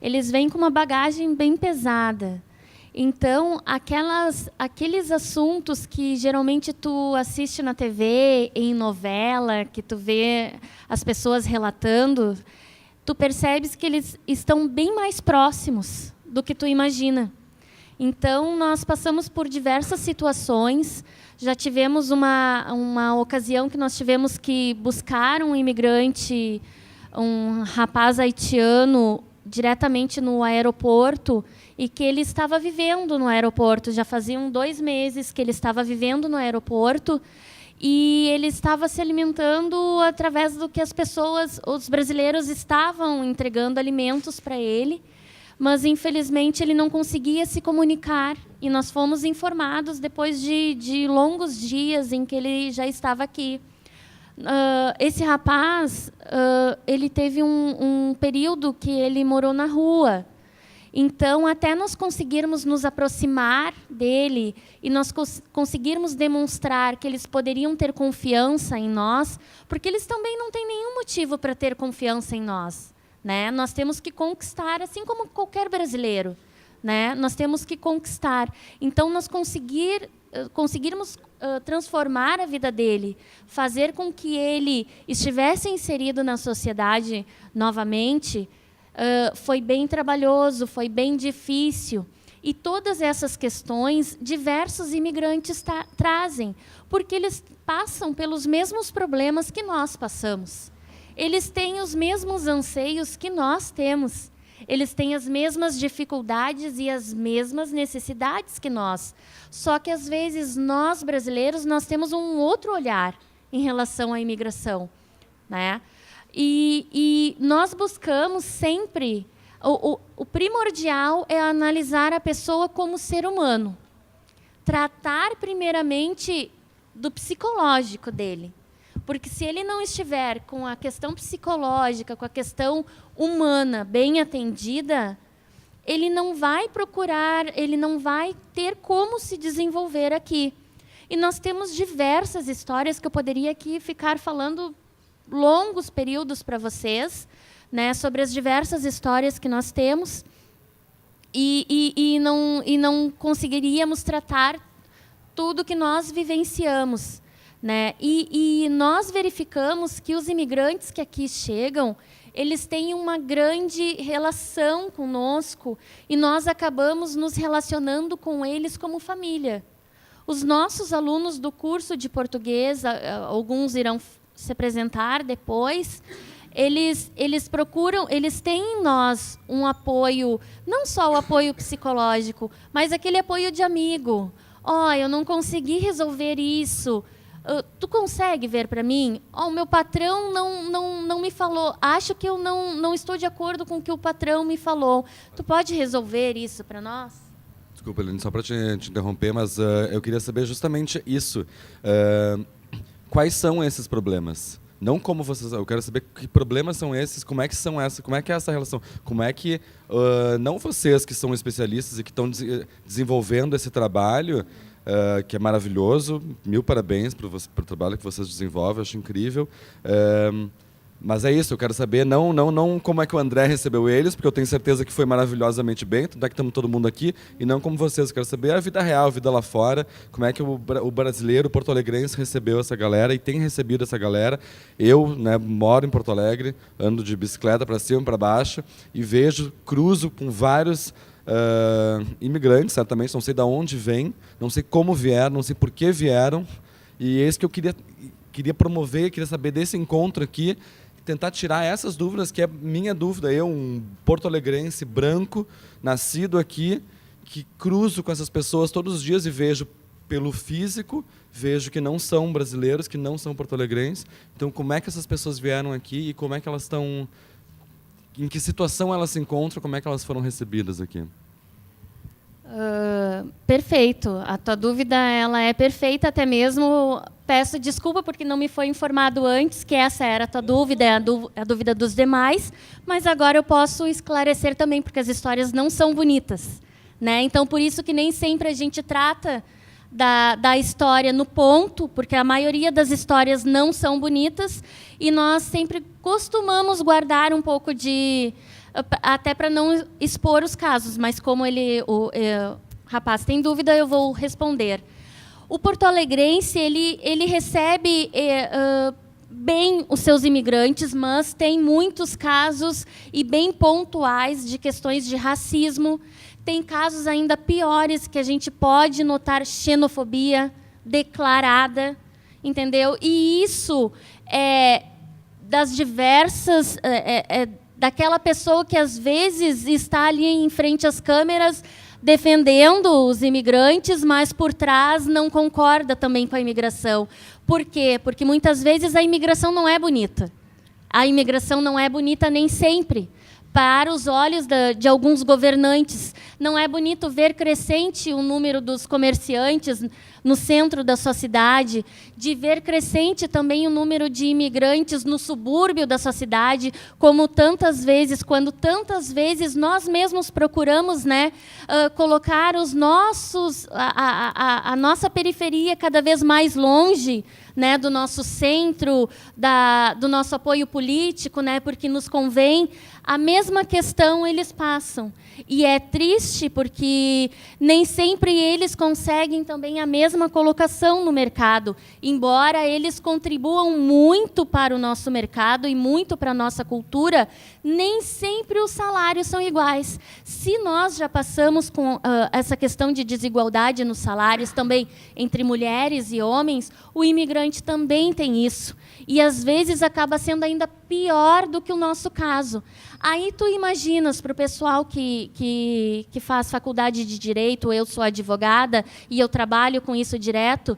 eles vêm com uma bagagem bem pesada. Então, aqueles assuntos que geralmente tu assiste na TV, em novela, que tu vê as pessoas relatando, tu percebes que eles estão bem mais próximos do que tu imagina. Então, nós passamos por diversas situações. Já tivemos uma ocasião que nós tivemos que buscar um imigrante, um rapaz haitiano, diretamente no aeroporto, e que ele estava vivendo no aeroporto. Já faziam 2 meses que ele estava vivendo no aeroporto, e ele estava se alimentando através do que as pessoas, os brasileiros, estavam entregando alimentos para ele, mas, infelizmente, ele não conseguia se comunicar, e nós fomos informados depois de longos dias em que ele já estava aqui. Esse rapaz, ele teve um período que ele morou na rua. Então, até nós conseguirmos nos aproximar dele e nós conseguirmos demonstrar que eles poderiam ter confiança em nós, porque eles também não têm nenhum motivo para ter confiança em nós, né? Nós temos que conquistar, assim como qualquer brasileiro, né? Nós temos que conquistar. Então, nós conseguirmos transformar a vida dele, fazer com que ele estivesse inserido na sociedade novamente, foi bem trabalhoso, foi bem difícil. E todas essas questões, diversos imigrantes trazem, porque eles passam pelos mesmos problemas que nós passamos. Eles têm os mesmos anseios que nós temos. Eles têm as mesmas dificuldades e as mesmas necessidades que nós. Só que, às vezes, nós, brasileiros, nós temos um outro olhar em relação à imigração, né? E nós buscamos sempre... O primordial é analisar a pessoa como ser humano. Tratar, primeiramente, do psicológico dele. Porque se ele não estiver com a questão psicológica, com a questão humana bem atendida, ele não vai procurar, ele não vai ter como se desenvolver aqui. E nós temos diversas histórias que eu poderia aqui ficar falando longos períodos para vocês, né, sobre as diversas histórias que nós temos, e não conseguiríamos tratar tudo que nós vivenciamos, né? E nós verificamos que os imigrantes que aqui chegam, eles têm uma grande relação conosco e nós acabamos nos relacionando com eles como família. Os nossos alunos do curso de português, alguns irão se apresentar depois, eles procuram, eles têm em nós um apoio, não só o apoio psicológico, mas aquele apoio de amigo. Eu não consegui resolver isso. Tu consegue ver para mim? O meu patrão não me falou. Acho que eu não estou de acordo com o que o patrão me falou. Tu pode resolver isso para nós? Desculpa, Eline, só para te interromper, mas eu queria saber justamente isso. Quais são esses problemas? Não como vocês... Eu quero saber que problemas são esses, como é que é essa relação? Como é que, não vocês que são especialistas e que estão desenvolvendo esse trabalho, que é maravilhoso, 1000 parabéns para o trabalho que vocês desenvolvem, acho incrível. Mas é isso, eu quero saber não como é que o André recebeu eles, porque eu tenho certeza que foi maravilhosamente bem, tanto é que estamos todo mundo aqui, e não como vocês. Eu quero saber a vida real, a vida lá fora, como é que o brasileiro, o porto-alegrense recebeu essa galera e tem recebido essa galera. Eu, né, moro em Porto Alegre, ando de bicicleta para cima e para baixo, e cruzo com vários imigrantes, certamente, não sei de onde vêm, não sei como vieram, não sei por que vieram, e é isso que eu queria promover, queria saber desse encontro aqui, tentar tirar essas dúvidas, que é minha dúvida. Eu, um porto-alegrense branco, nascido aqui, que cruzo com essas pessoas todos os dias e vejo pelo físico, vejo que não são brasileiros, que não são porto-alegrenses. Então, como é que essas pessoas vieram aqui e como é que elas estão... Em que situação elas se encontram, como é que elas foram recebidas aqui? Perfeito. A tua dúvida ela é perfeita, até mesmo peço desculpa porque não me foi informado antes que essa era a tua dúvida, é a dúvida dos demais, mas agora eu posso esclarecer também, porque as histórias não são bonitas, né? Então, por isso que nem sempre a gente trata da história no ponto, porque a maioria das histórias não são bonitas, e nós sempre costumamos guardar um pouco de... até para não expor os casos, mas como o rapaz tem dúvida, eu vou responder. O porto-alegrense, ele recebe bem os seus imigrantes, mas tem muitos casos, e bem pontuais, de questões de racismo. Tem casos ainda piores, que a gente pode notar xenofobia declarada, entendeu? E isso é das diversas... daquela pessoa que, às vezes, está ali em frente às câmeras defendendo os imigrantes, mas, por trás, não concorda também com a imigração. Por quê? Porque, muitas vezes, a imigração não é bonita. A imigração não é bonita nem sempre. Para os olhos de alguns governantes, não é bonito ver crescente o número dos comerciantes, no centro da sua cidade, de ver crescente também o número de imigrantes no subúrbio da sua cidade, como tantas vezes, quando tantas vezes nós mesmos procuramos, né, colocar os nossos, a nossa periferia cada vez mais longe, né, do nosso centro, do nosso apoio político, né, porque nos convém, a mesma questão eles passam. E é triste porque nem sempre eles conseguem também a mesma colocação no mercado, embora eles contribuam muito para o nosso mercado e muito para a nossa cultura, nem sempre os salários são iguais. Se nós já passamos com essa questão de desigualdade nos salários também entre mulheres e homens, o imigrante também tem isso. E, às vezes, acaba sendo ainda pior do que o nosso caso. Aí, tu imaginas, para o pessoal que faz faculdade de Direito, eu sou advogada e eu trabalho com isso direto,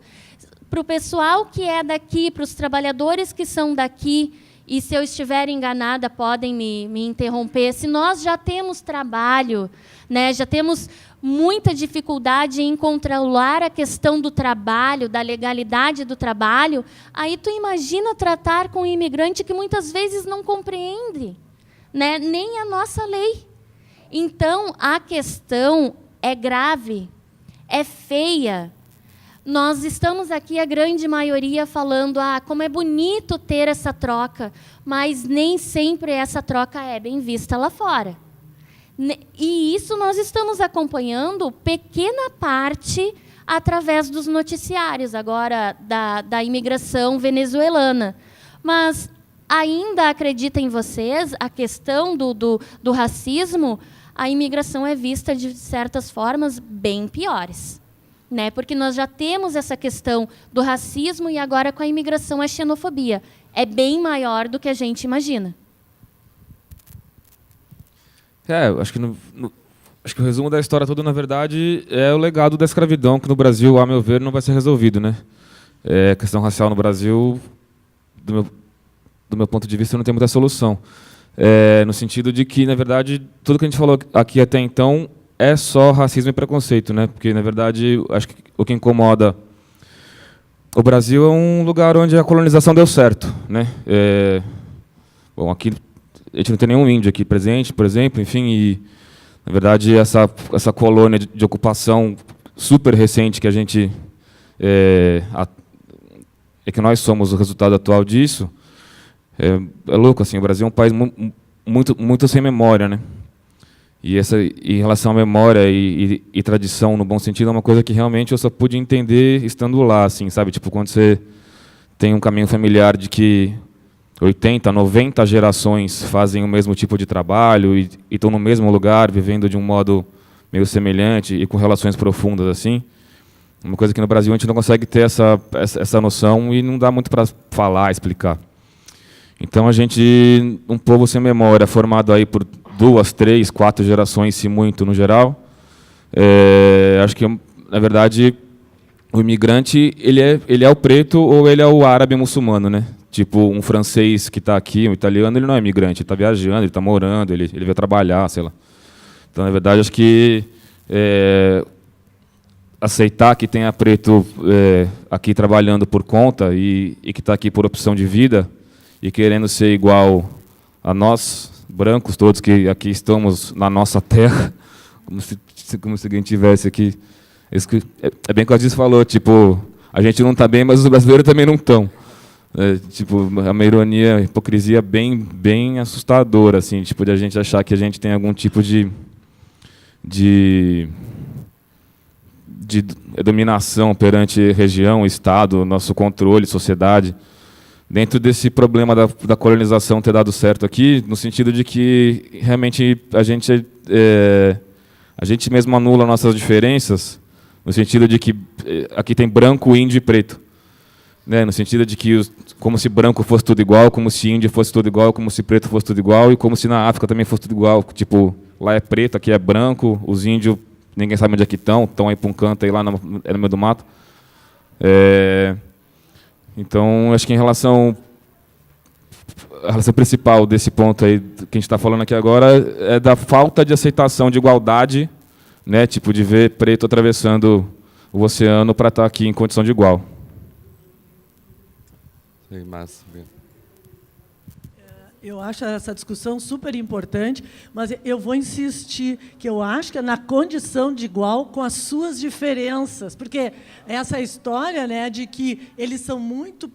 para o pessoal que é daqui, para os trabalhadores que são daqui, e se eu estiver enganada, podem me interromper, se nós já temos trabalho, né, já temos muita dificuldade em controlar a questão do trabalho, da legalidade do trabalho, aí tu imagina tratar com um imigrante que muitas vezes não compreende, né, nem a nossa lei. Então, a questão é grave, é feia. Nós estamos aqui, a grande maioria, falando como é bonito ter essa troca, mas nem sempre essa troca é bem vista lá fora. E isso nós estamos acompanhando pequena parte através dos noticiários, agora da imigração venezuelana. Mas ainda acreditem vocês, a questão do racismo, a imigração é vista de certas formas bem piores. Né? Porque nós já temos essa questão do racismo e agora com a imigração a xenofobia. É bem maior do que a gente imagina. Acho que o resumo da história toda, na verdade, é o legado da escravidão, que no Brasil, a meu ver, não vai ser resolvido, né? A questão racial no Brasil, do meu ponto de vista, não tem muita solução. No sentido de que, na verdade, tudo que a gente falou aqui até então é só racismo e preconceito, né? Porque, na verdade, acho que o que incomoda o Brasil é um lugar onde a colonização deu certo, né? Bom, aqui a gente não tem nenhum índio aqui presente, por exemplo, enfim, e na verdade essa colônia de ocupação super recente que a gente é que nós somos o resultado atual disso, é louco, assim. O Brasil é um país muito sem memória, né? E em relação à memória e tradição, no bom sentido, é uma coisa que realmente eu só pude entender estando lá, assim, sabe? Tipo, quando você tem um caminho familiar de que 80, 90 gerações fazem o mesmo tipo de trabalho e estão no mesmo lugar, vivendo de um modo meio semelhante e com relações profundas, assim. Uma coisa que no Brasil a gente não consegue ter essa noção e não dá muito para falar, explicar. Então, a gente, um povo sem memória, formado aí por 2, 3, 4 gerações, se muito, no geral. Acho que, na verdade, o imigrante, ele é o preto ou ele é o árabe muçulmano, né? Tipo, um francês que está aqui, um italiano, ele não é imigrante, ele está viajando, ele está morando, ele veio trabalhar, sei lá. Então, na verdade, acho que aceitar que tenha preto aqui trabalhando por conta e que está aqui por opção de vida e querendo ser igual a nós, brancos todos que aqui estamos na nossa terra, como se alguém tivesse aqui. É bem o que a Aziz falou, tipo, a gente não está bem, mas os brasileiros também não estão. Tipo, uma ironia, hipocrisia bem assustadora, assim, tipo, de a gente achar que a gente tem algum tipo de dominação perante região, Estado, nosso controle, sociedade. Dentro desse problema da colonização ter dado certo aqui, no sentido de que realmente a gente mesmo anula nossas diferenças, no sentido de que aqui tem branco, índio e preto. Né, no sentido de que como se branco fosse tudo igual, como se índio fosse tudo igual, como se preto fosse tudo igual, e como se na África também fosse tudo igual. Tipo, lá é preto, aqui é branco, os índios, ninguém sabe onde é que estão aí para um canto, aí lá no meio do mato. Então, acho que a relação principal desse ponto aí que a gente está falando aqui agora é da falta de aceitação de igualdade, né, tipo, de ver preto atravessando o oceano para estar aqui em condição de igual. Sim, massa. Eu acho essa discussão super importante, mas eu vou insistir que eu acho que é na condição de igual com as suas diferenças, porque essa história, né, de que eles são muito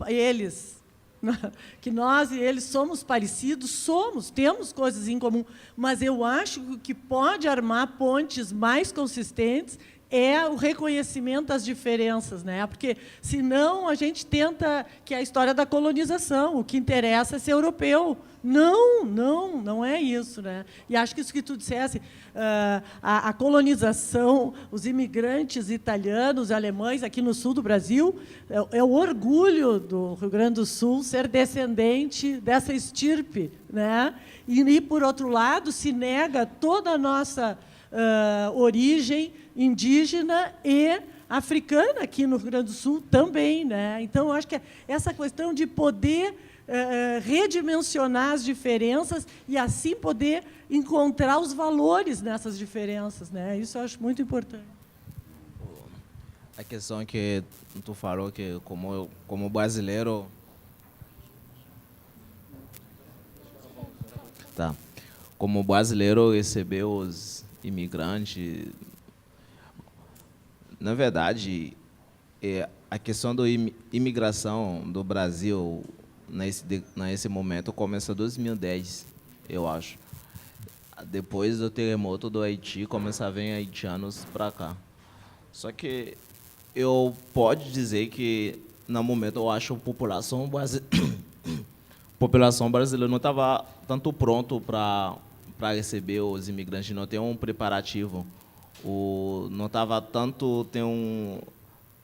que nós e eles somos parecidos, temos coisas em comum, mas eu acho que o que pode armar pontes mais consistentes é o reconhecimento das diferenças, né? Porque, senão, a gente tenta, que é a história da colonização, o que interessa é ser europeu. Não é isso, né? E acho que isso que tu dissesse, a colonização, os imigrantes italianos, alemães, aqui no sul do Brasil, é o orgulho do Rio Grande do Sul ser descendente dessa estirpe, né? E, por outro lado, se nega toda a nossa origem indígena e africana aqui no Rio Grande do Sul também, né? Então, eu acho que essa questão de poder redimensionar as diferenças e, assim, poder encontrar os valores nessas diferenças, né? Isso eu acho muito importante. A questão que tu falou, que como brasileiro... Tá. Como brasileiro, receber os imigrantes... Na verdade, a questão da imigração do Brasil, nesse momento, começa em 2010, eu acho. Depois do terremoto do Haiti, começa a vir haitianos para cá. Só que eu posso dizer que, no momento, eu acho que a população brasileira não estava tanto pronto para receber os imigrantes, não tem um preparativo. Não estava tanto não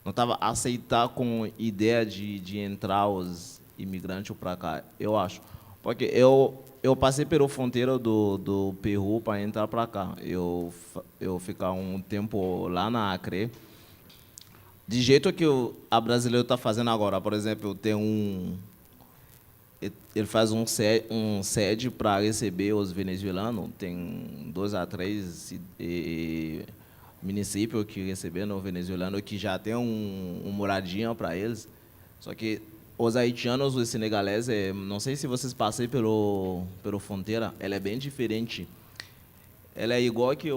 estava aceitar com ideia de entrar os imigrantes para cá, eu acho, porque eu passei pela fronteira do Peru para entrar para cá, eu ficar um tempo lá na Acre, de jeito que a brasileira está fazendo agora. Por exemplo, ele faz um sede para receber os venezuelanos. Tem 2 a 3 municípios que receberam os venezuelanos, que já tem uma moradinha para eles. Só que os haitianos, os senegaleses, não sei se vocês passaram pela fronteira, ela é bem diferente. Ela é igual que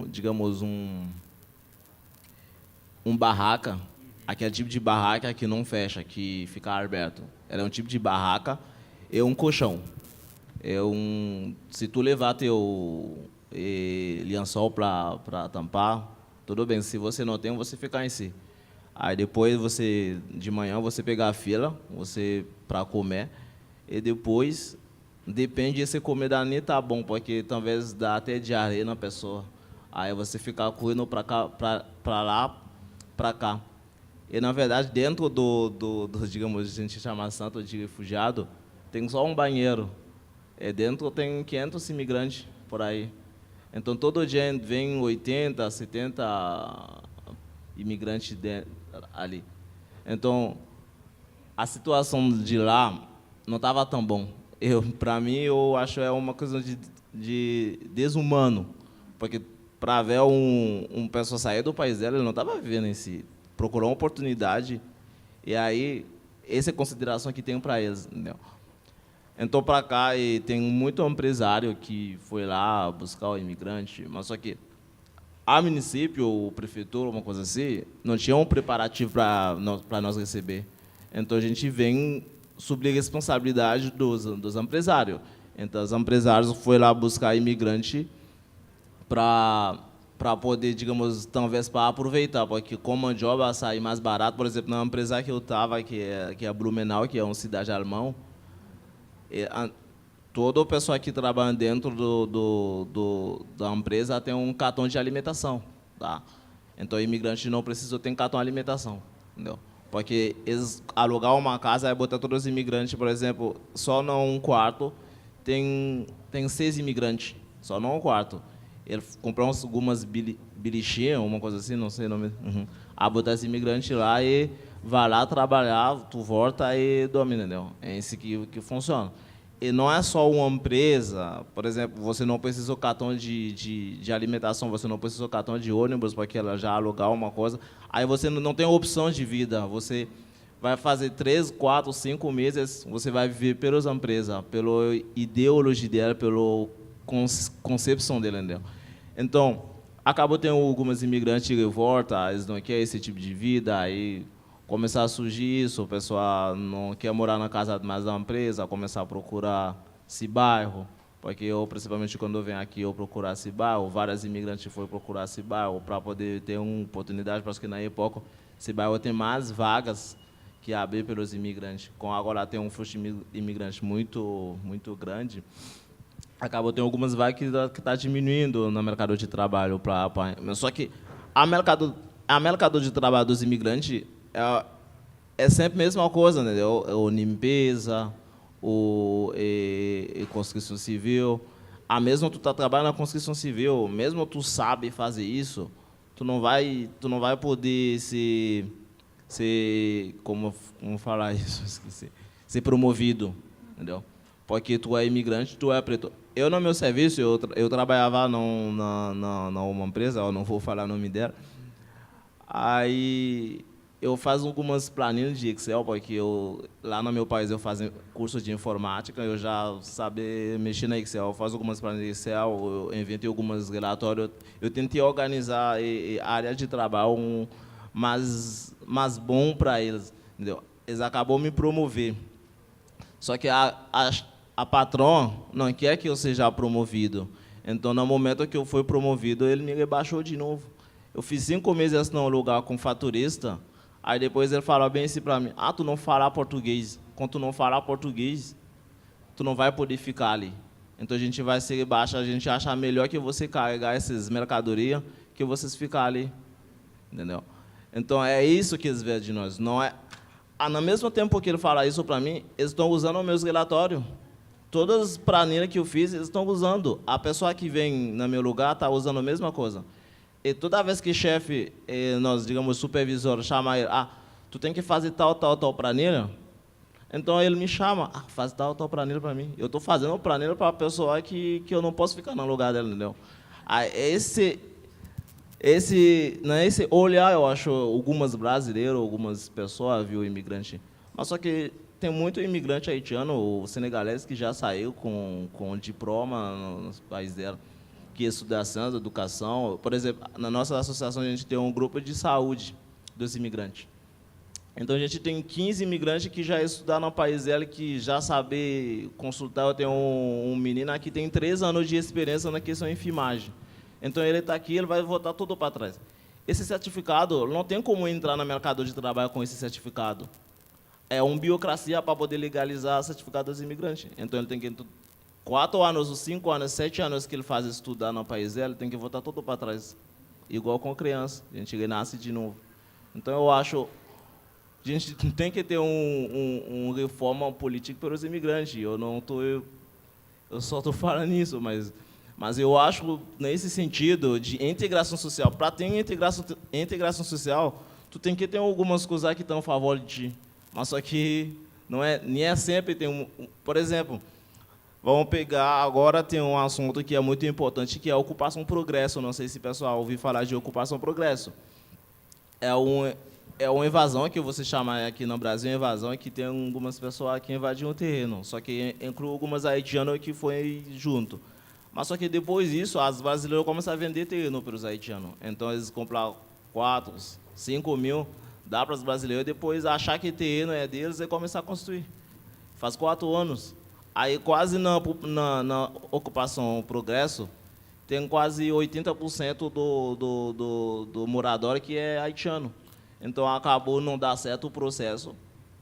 digamos, um barraca, aquele tipo de barraca que não fecha, que fica aberto. Ela é um tipo de barraca, é um colchão. Se tu levar teu lençol para tampar, tudo bem. Se você não tem, você fica em si. Aí depois de manhã, você pegar a fila, para comer, e depois, depende de você comer dali, tá bom, porque talvez dá até diarreia na pessoa. Aí você fica correndo para lá, para cá. E, na verdade, dentro digamos, a gente chama Santo de refugiado, tem só um banheiro. E dentro tem 500 imigrantes por aí. Então, todo dia vem 80, 70 imigrantes ali. Então, a situação de lá não estava tão bom. Para mim, eu acho uma coisa de desumano, porque para ver uma pessoa sair do país dela, ele não estava vivendo em si. Procurou uma oportunidade, e aí, essa é a consideração que tenho para eles, entendeu? Então, para cá, e tem muito empresário que foi lá buscar o imigrante, mas só que a município, a prefeitura, uma coisa assim, não tinha um preparativo para nós receber. Então, a gente vem sob a responsabilidade dos empresários. Então, os empresários foram lá buscar imigrante para poder, digamos, talvez para aproveitar, porque como a mão de obra sai mais barato. Por exemplo, na empresa que eu estava, que é a Blumenau, que é uma cidade alemã, toda a pessoa que trabalha dentro da empresa tem um cartão de alimentação, tá? Então, o imigrante não precisa ter cartão de alimentação, entendeu? Porque eles alugar uma casa e botar todos os imigrantes, por exemplo, só num quarto tem 6 imigrantes, só num quarto. Ele comprou algumas belichinhas, uma coisa assim, não sei o nome. A botar esse imigrante lá e vai lá trabalhar, tu volta e dorme, entendeu? É isso que funciona. e não é só uma empresa, por exemplo, você não precisa o cartão de alimentação, você não precisa o cartão de ônibus porque ela já alugar uma coisa. Aí você não tem opção de vida, você vai fazer 3, 4, 5 meses, você vai viver pelas empresas, pela ideologia dela, pela concepção dela, entendeu? Então, acabou tendo algumas imigrantes que voltam, eles não querem esse tipo de vida, aí começar a surgir isso, o pessoal não quer morar na casa mais da empresa, começar a procurar esse bairro, porque eu, principalmente quando eu venho aqui, eu procurar esse bairro, vários imigrantes foram procurar esse bairro para poder ter uma oportunidade, porque na época esse bairro tem mais vagas que abrir pelos imigrantes. Com agora tem um fluxo de imigrantes muito grande, acabou tendo algumas vagas que está diminuindo no mercado de trabalho. Só que a mercado de trabalho dos imigrantes é sempre a mesma coisa, né? O limpeza, construção civil. A mesmo tu tá trabalhando na construção civil, mesmo tu sabe fazer isso, tu não vai poder como falar isso, esqueci, ser promovido, entendeu? Porque tu é imigrante, tu é preto. Eu, no meu serviço, eu trabalhava numa empresa, eu não vou falar o nome dela, aí eu faço algumas planilhas de Excel, porque lá no meu país eu faço curso de informática, eu já sabia mexer na Excel, eu faço algumas planilhas de Excel, eu inventei alguns relatórios, eu tentei organizar a área de trabalho mais bom para eles, entendeu? Eles acabam me promover. Só que a patrona não quer que eu seja promovido. Então, no momento que eu fui promovido, ele me rebaixou de novo. Eu fiz 5 meses num lugar com faturista, aí depois ele falou bem assim para mim, tu não fala português. Quando tu não falar português, tu não vai poder ficar ali. Então, a gente vai ser rebaixado, a gente acha melhor que você carregar essas mercadorias que vocês ficar ali, entendeu? Então, é isso que eles veem de nós. Não é... no mesmo tempo que ele fala isso para mim, eles estão usando os meus relatórios. Todas as planilhas que eu fiz, eles estão usando. A pessoa que vem no meu lugar está usando a mesma coisa. E toda vez que chefe, nós, digamos, supervisor, chama ele, tu tem que fazer tal planilha, então ele me chama, faz tal planilha para mim. Eu estou fazendo planilha para a pessoa que eu não posso ficar no lugar dela, entendeu? Esse olhar, eu acho, algumas brasileiros, algumas pessoas viu imigrante. Mas só que tem muito imigrante haitiano ou senegalês que já saiu com diploma nos países dela, que estuda ciência, educação. Por exemplo, na nossa associação a gente tem um grupo de saúde dos imigrantes. Então a gente tem 15 imigrantes que já estudaram no país dela, que já sabe consultar. Eu tenho um menino que tem 3 anos de experiência na questão de enfermagem. Então, ele está aqui, ele vai voltar tudo para trás. Esse certificado, não tem como entrar no mercado de trabalho com esse certificado. É uma burocracia para poder legalizar o certificado dos imigrantes. Então, ele tem que, 4 anos, 5 anos, 7 anos que ele faz estudar no país dele, ele tem que voltar tudo para trás. Igual com criança, a gente renasce de novo. Então, eu acho, a gente tem que ter uma reforma política para os imigrantes. Eu só estou falando isso, mas eu acho, nesse sentido de integração social, para ter integração social, tu tem que ter algumas coisas que estão a favor de ti. Mas só que nem é sempre tem por exemplo, vamos pegar, agora tem um assunto que é muito importante, que é a ocupação progresso. Não sei se o pessoal ouviu falar de ocupação progresso. É uma invasão que você chama aqui no Brasil, invasão, que tem algumas pessoas que invadiram o terreno, só que inclui algumas haitianas que foi junto. Mas só que depois disso, os brasileiros começam a vender terreno para os haitianos. Então, eles compram 4, 5 mil, dá para os brasileiros, e depois achar que terreno é deles e começar a construir. Faz 4 anos. Aí, quase na ocupação progresso, tem quase 80% do morador que é haitiano. Então, acabou não dar certo o processo,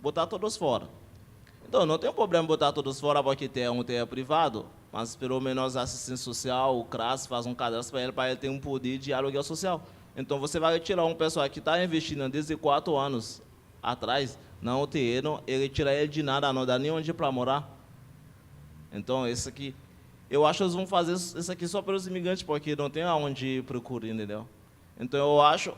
botar todos fora. Então, não tem problema botar todos fora porque tem um terreno privado, mas pelo menos a assistência social, o CRAS, faz um cadastro para ele ter um poder de aluguel social. Então, você vai tirar um pessoal que está investindo desde 4 anos atrás, não o terreno, ele tira ele de nada, não dá nem onde para morar. Então, isso aqui, eu acho que eles vão fazer isso aqui só pelos imigrantes, porque não tem aonde procurar, entendeu? Então, eu acho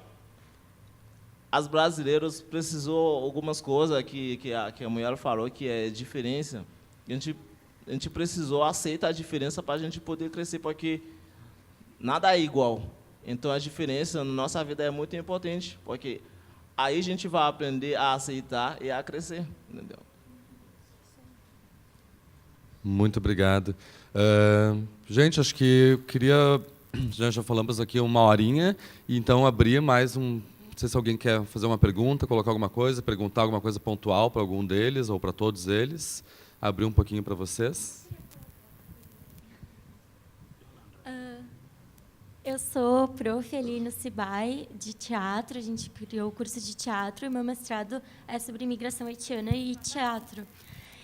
as brasileiras precisou algumas coisas que a mulher falou que é diferença. A gente a gente precisou aceitar a diferença para a gente poder crescer, porque nada é igual. Então, a diferença na nossa vida é muito importante, porque aí a gente vai aprender a aceitar e a crescer, entendeu? Muito obrigado. Gente, acho que eu queria... Já falamos aqui 1 horinha, e então abrir mais um... Não sei se alguém quer fazer uma pergunta, colocar alguma coisa, perguntar alguma coisa pontual para algum deles ou para todos eles. Abrir um pouquinho para vocês. Eu sou prof. ali no CIBAI de teatro, a gente criou o curso de teatro e meu mestrado é sobre imigração haitiana e teatro.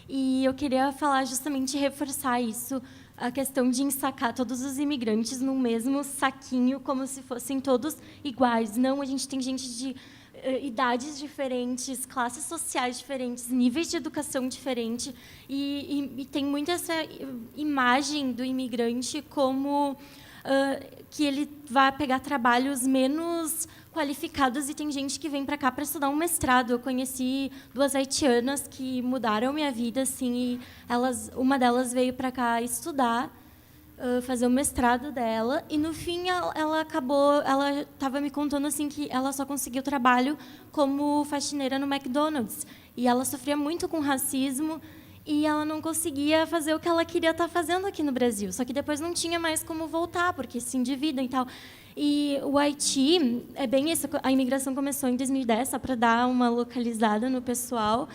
E eu queria falar justamente, reforçar isso, a questão de ensacar todos os imigrantes no mesmo saquinho, como se fossem todos iguais. Não, a gente tem gente de idades diferentes, classes sociais diferentes, níveis de educação diferentes, e tem muito essa imagem do imigrante como... que ele vai pegar trabalhos menos qualificados, e tem gente que vem para cá para estudar um mestrado. Eu conheci 2 haitianas que mudaram minha vida, assim, e uma delas veio para cá estudar, fazer o mestrado dela, e no fim ela estava me contando assim que ela só conseguiu trabalho como faxineira no McDonald's, e ela sofria muito com racismo, e ela não conseguia fazer o que ela queria estar fazendo aqui no Brasil. Só que depois não tinha mais como voltar, porque se endividam e tal. E o Haiti, é bem isso, a imigração começou em 2010, só para dar uma localizada no pessoal,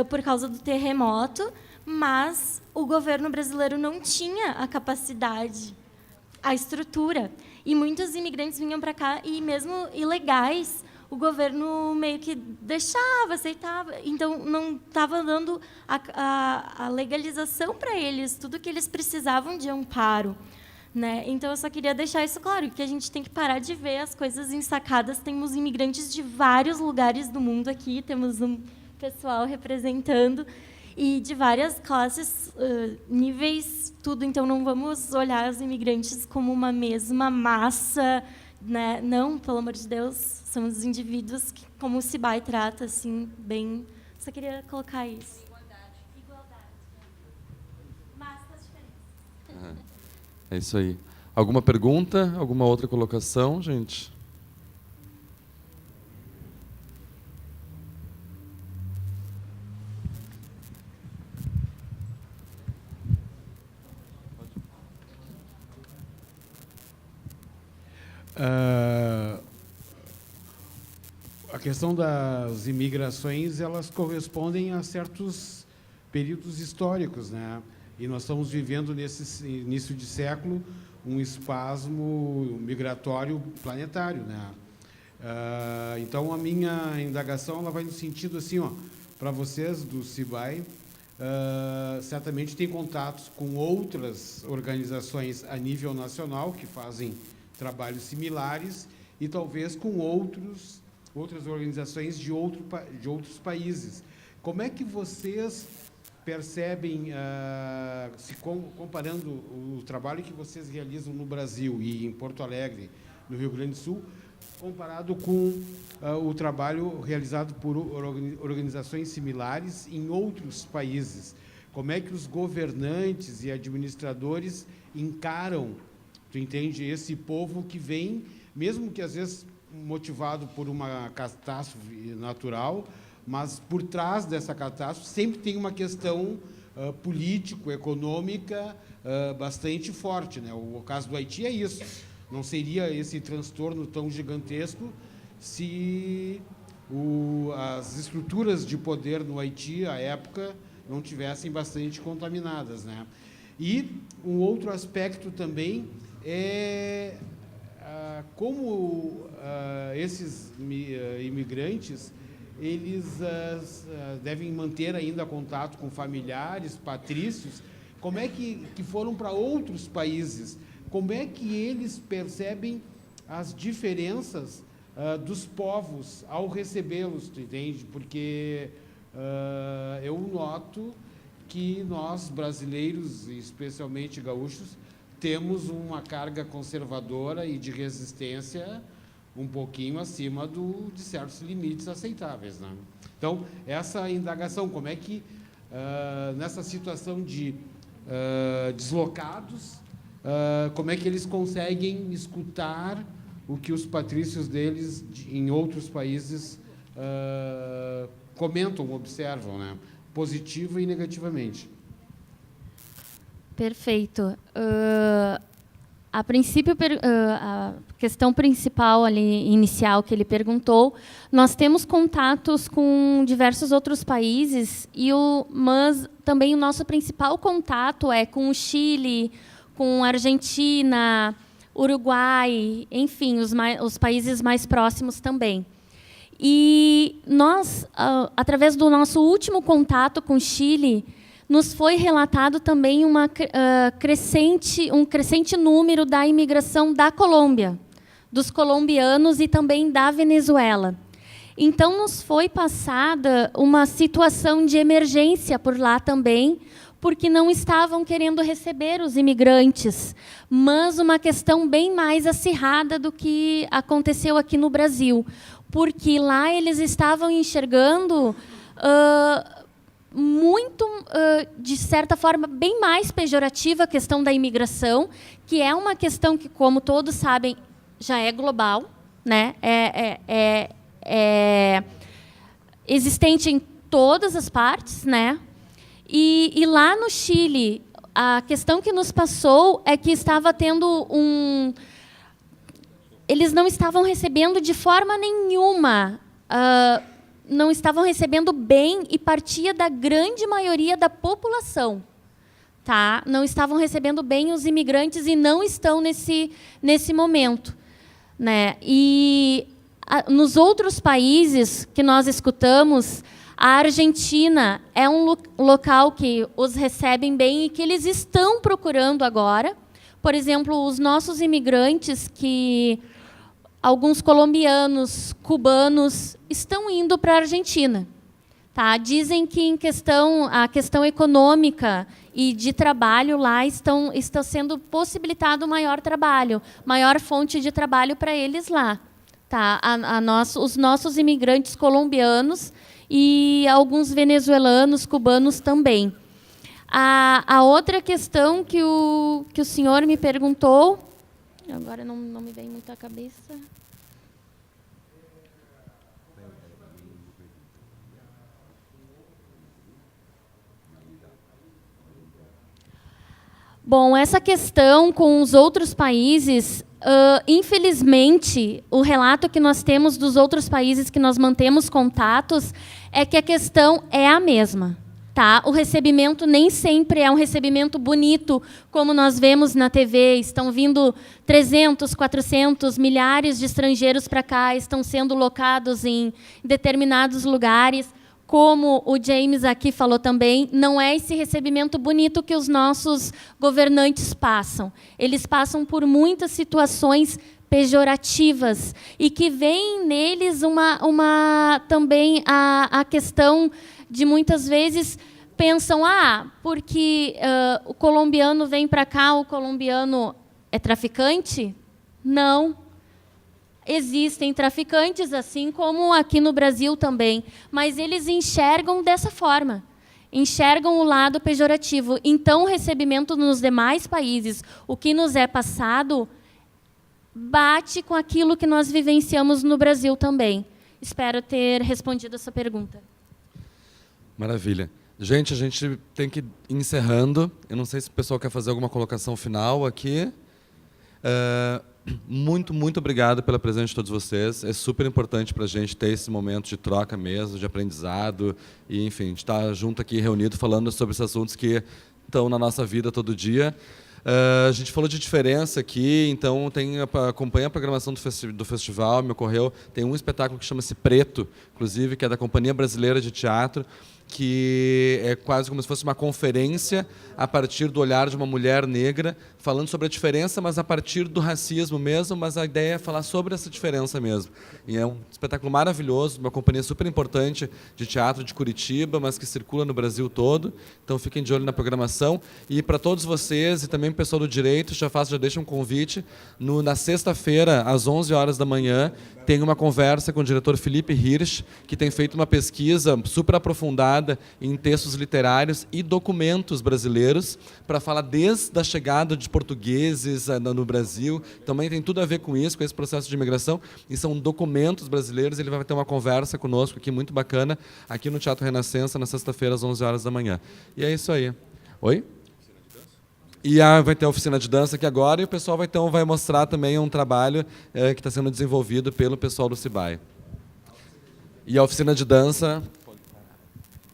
por causa do terremoto, mas o governo brasileiro não tinha a capacidade, a estrutura. E muitos imigrantes vinham para cá, e mesmo ilegais, o governo meio que deixava, aceitava. Então, não estava dando a legalização para eles, tudo que eles precisavam de amparo. Né? Então, eu só queria deixar isso claro, que a gente tem que parar de ver as coisas ensacadas. Temos imigrantes de vários lugares do mundo aqui, temos um pessoal representando, e de várias classes, níveis, tudo. Então, não vamos olhar os imigrantes como uma mesma massa, né? Não, pelo amor de Deus, somos indivíduos que, como o CIBAI trata, assim, bem... Só queria colocar isso. Igualdade. Mas com as diferenças. É isso aí. Alguma pergunta? Alguma outra colocação, gente? A questão das imigrações, elas correspondem a certos períodos históricos, né? E nós estamos vivendo, nesse início de século, um espasmo migratório planetário, né? Então, a minha indagação ela vai no sentido assim, ó, para vocês do CIBAI, certamente tem contatos com outras organizações a nível nacional que fazem trabalhos similares e talvez com outras organizações de outros países. Como é que vocês percebem, comparando o trabalho que vocês realizam no Brasil e em Porto Alegre, no Rio Grande do Sul, comparado com o trabalho realizado por organizações similares em outros países? Como é que os governantes e administradores encaram, tu entende, esse povo que vem, mesmo que às vezes motivado por uma catástrofe natural, mas por trás dessa catástrofe sempre tem uma questão político-econômica bastante forte, né? O caso do Haiti é isso. Não seria esse transtorno tão gigantesco se as estruturas de poder no Haiti, à época, não tivessem bastante contaminadas, né? E um outro aspecto também é como esses imigrantes eles devem manter ainda contato com familiares, patrícios. Como é que foram para outros países? Como é que eles percebem as diferenças dos povos ao recebê-los, tu entende? Porque eu noto que nós, brasileiros, especialmente gaúchos, temos uma carga conservadora e de resistência um pouquinho acima de certos limites aceitáveis, né? Então, essa indagação, como é que, nessa situação de deslocados, como é que eles conseguem escutar o que os patrícios deles, em outros países, comentam, observam, né? Positiva e negativamente. Perfeito. A princípio, a questão principal ali, inicial que ele perguntou, nós temos contatos com diversos outros países, mas também o nosso principal contato é com o Chile, com a Argentina, Uruguai, enfim, os países mais próximos também. E nós, através do nosso último contato com o Chile, nos foi relatado também um crescente número da imigração da Colômbia, dos colombianos e também da Venezuela. Então, nos foi passada uma situação de emergência por lá também, porque não estavam querendo receber os imigrantes, mas uma questão bem mais acirrada do que aconteceu aqui no Brasil, porque lá eles estavam enxergando de certa forma, bem mais pejorativa a questão da imigração, que é uma questão que, como todos sabem, já é global, né? É existente em todas as partes, né? E lá no Chile, a questão que nos passou é que estava tendo eles não estavam recebendo de forma nenhuma, não estavam recebendo bem, e partia da grande maioria da população. Tá? Não estavam recebendo bem os imigrantes e não estão nesse momento. Né? E nos outros países que nós escutamos, a Argentina é um local que os recebem bem e que eles estão procurando agora. Por exemplo, os nossos imigrantes, que alguns colombianos, cubanos, estão indo para a Argentina. Tá? Dizem que a questão econômica e de trabalho lá está sendo possibilitado maior trabalho, maior fonte de trabalho para eles lá. Tá? Os nossos imigrantes colombianos e alguns venezuelanos, cubanos também. A outra questão que o senhor me perguntou, agora não me vem muito à cabeça. Bom, essa questão com os outros países, infelizmente, o relato que nós temos dos outros países que nós mantemos contatos é que a questão é a mesma. Tá? O recebimento nem sempre é um recebimento bonito, como nós vemos na TV. Estão vindo 300, 400, milhares de estrangeiros para cá, estão sendo locados em determinados lugares. Como o James aqui falou também, não é esse recebimento bonito que os nossos governantes passam. Eles passam por muitas situações pejorativas e que vem neles também a questão de, muitas vezes, pensam, porque o colombiano vem para cá, o colombiano é traficante? Não. Existem traficantes, assim como aqui no Brasil também, mas eles enxergam dessa forma, enxergam o lado pejorativo. Então, o recebimento nos demais países, o que nos é passado, bate com aquilo que nós vivenciamos no Brasil também. Espero ter respondido essa pergunta. Maravilha. Gente, a gente tem que ir encerrando. Eu não sei se o pessoal quer fazer alguma colocação final aqui. Muito, muito obrigado pela presença de todos vocês. É super importante para a gente ter esse momento de troca mesmo, de aprendizado. E, enfim, de estar junto aqui, reunido, falando sobre esses assuntos que estão na nossa vida todo dia. A gente falou de diferença aqui, então acompanha a programação do festival, me ocorreu, tem um espetáculo que chama-se Preto, inclusive, que é da Companhia Brasileira de Teatro, que é quase como se fosse uma conferência a partir do olhar de uma mulher negra, falando sobre a diferença, mas a partir do racismo mesmo, mas a ideia é falar sobre essa diferença mesmo. E é um espetáculo maravilhoso, uma companhia super importante de teatro de Curitiba, mas que circula no Brasil todo. Então fiquem de olho na programação. E para todos vocês e também o pessoal do Direito, já deixo um convite. Na sexta-feira, às 11 horas da manhã, tem uma conversa com o diretor Felipe Hirsch, que tem feito uma pesquisa super aprofundada baseada em textos literários e documentos brasileiros, para falar desde a chegada de portugueses no Brasil. Também tem tudo a ver com isso, com esse processo de imigração, e são documentos brasileiros. Ele vai ter uma conversa conosco aqui, muito bacana, aqui no Teatro Renascença, na sexta-feira, às 11 horas da manhã. E é isso aí. Oi? E vai ter a oficina de dança aqui agora, e o pessoal vai mostrar também um trabalho que está sendo desenvolvido pelo pessoal do CIBAI. E a oficina de dança...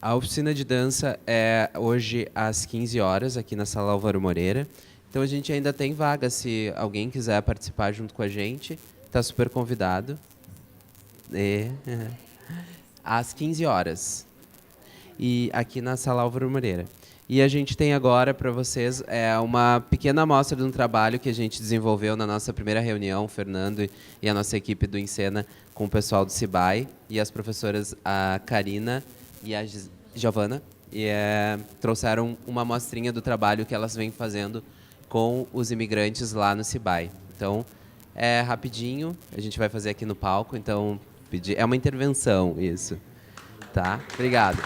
A oficina de dança é hoje às 15 horas, aqui na Sala Álvaro Moreira. Então a gente ainda tem vaga, se alguém quiser participar junto com a gente, está super convidado. Às 15 horas. E aqui na Sala Álvaro Moreira. E a gente tem agora para vocês uma pequena amostra de um trabalho que a gente desenvolveu na nossa primeira reunião, o Fernando e a nossa equipe do Encena, com o pessoal do CIBAI e as professoras a Karina e a Giovana, e trouxeram uma amostrinha do trabalho que elas vêm fazendo com os imigrantes lá no CIBAI. Então, é rapidinho, a gente vai fazer aqui no palco, então é uma intervenção isso. Tá? Obrigado.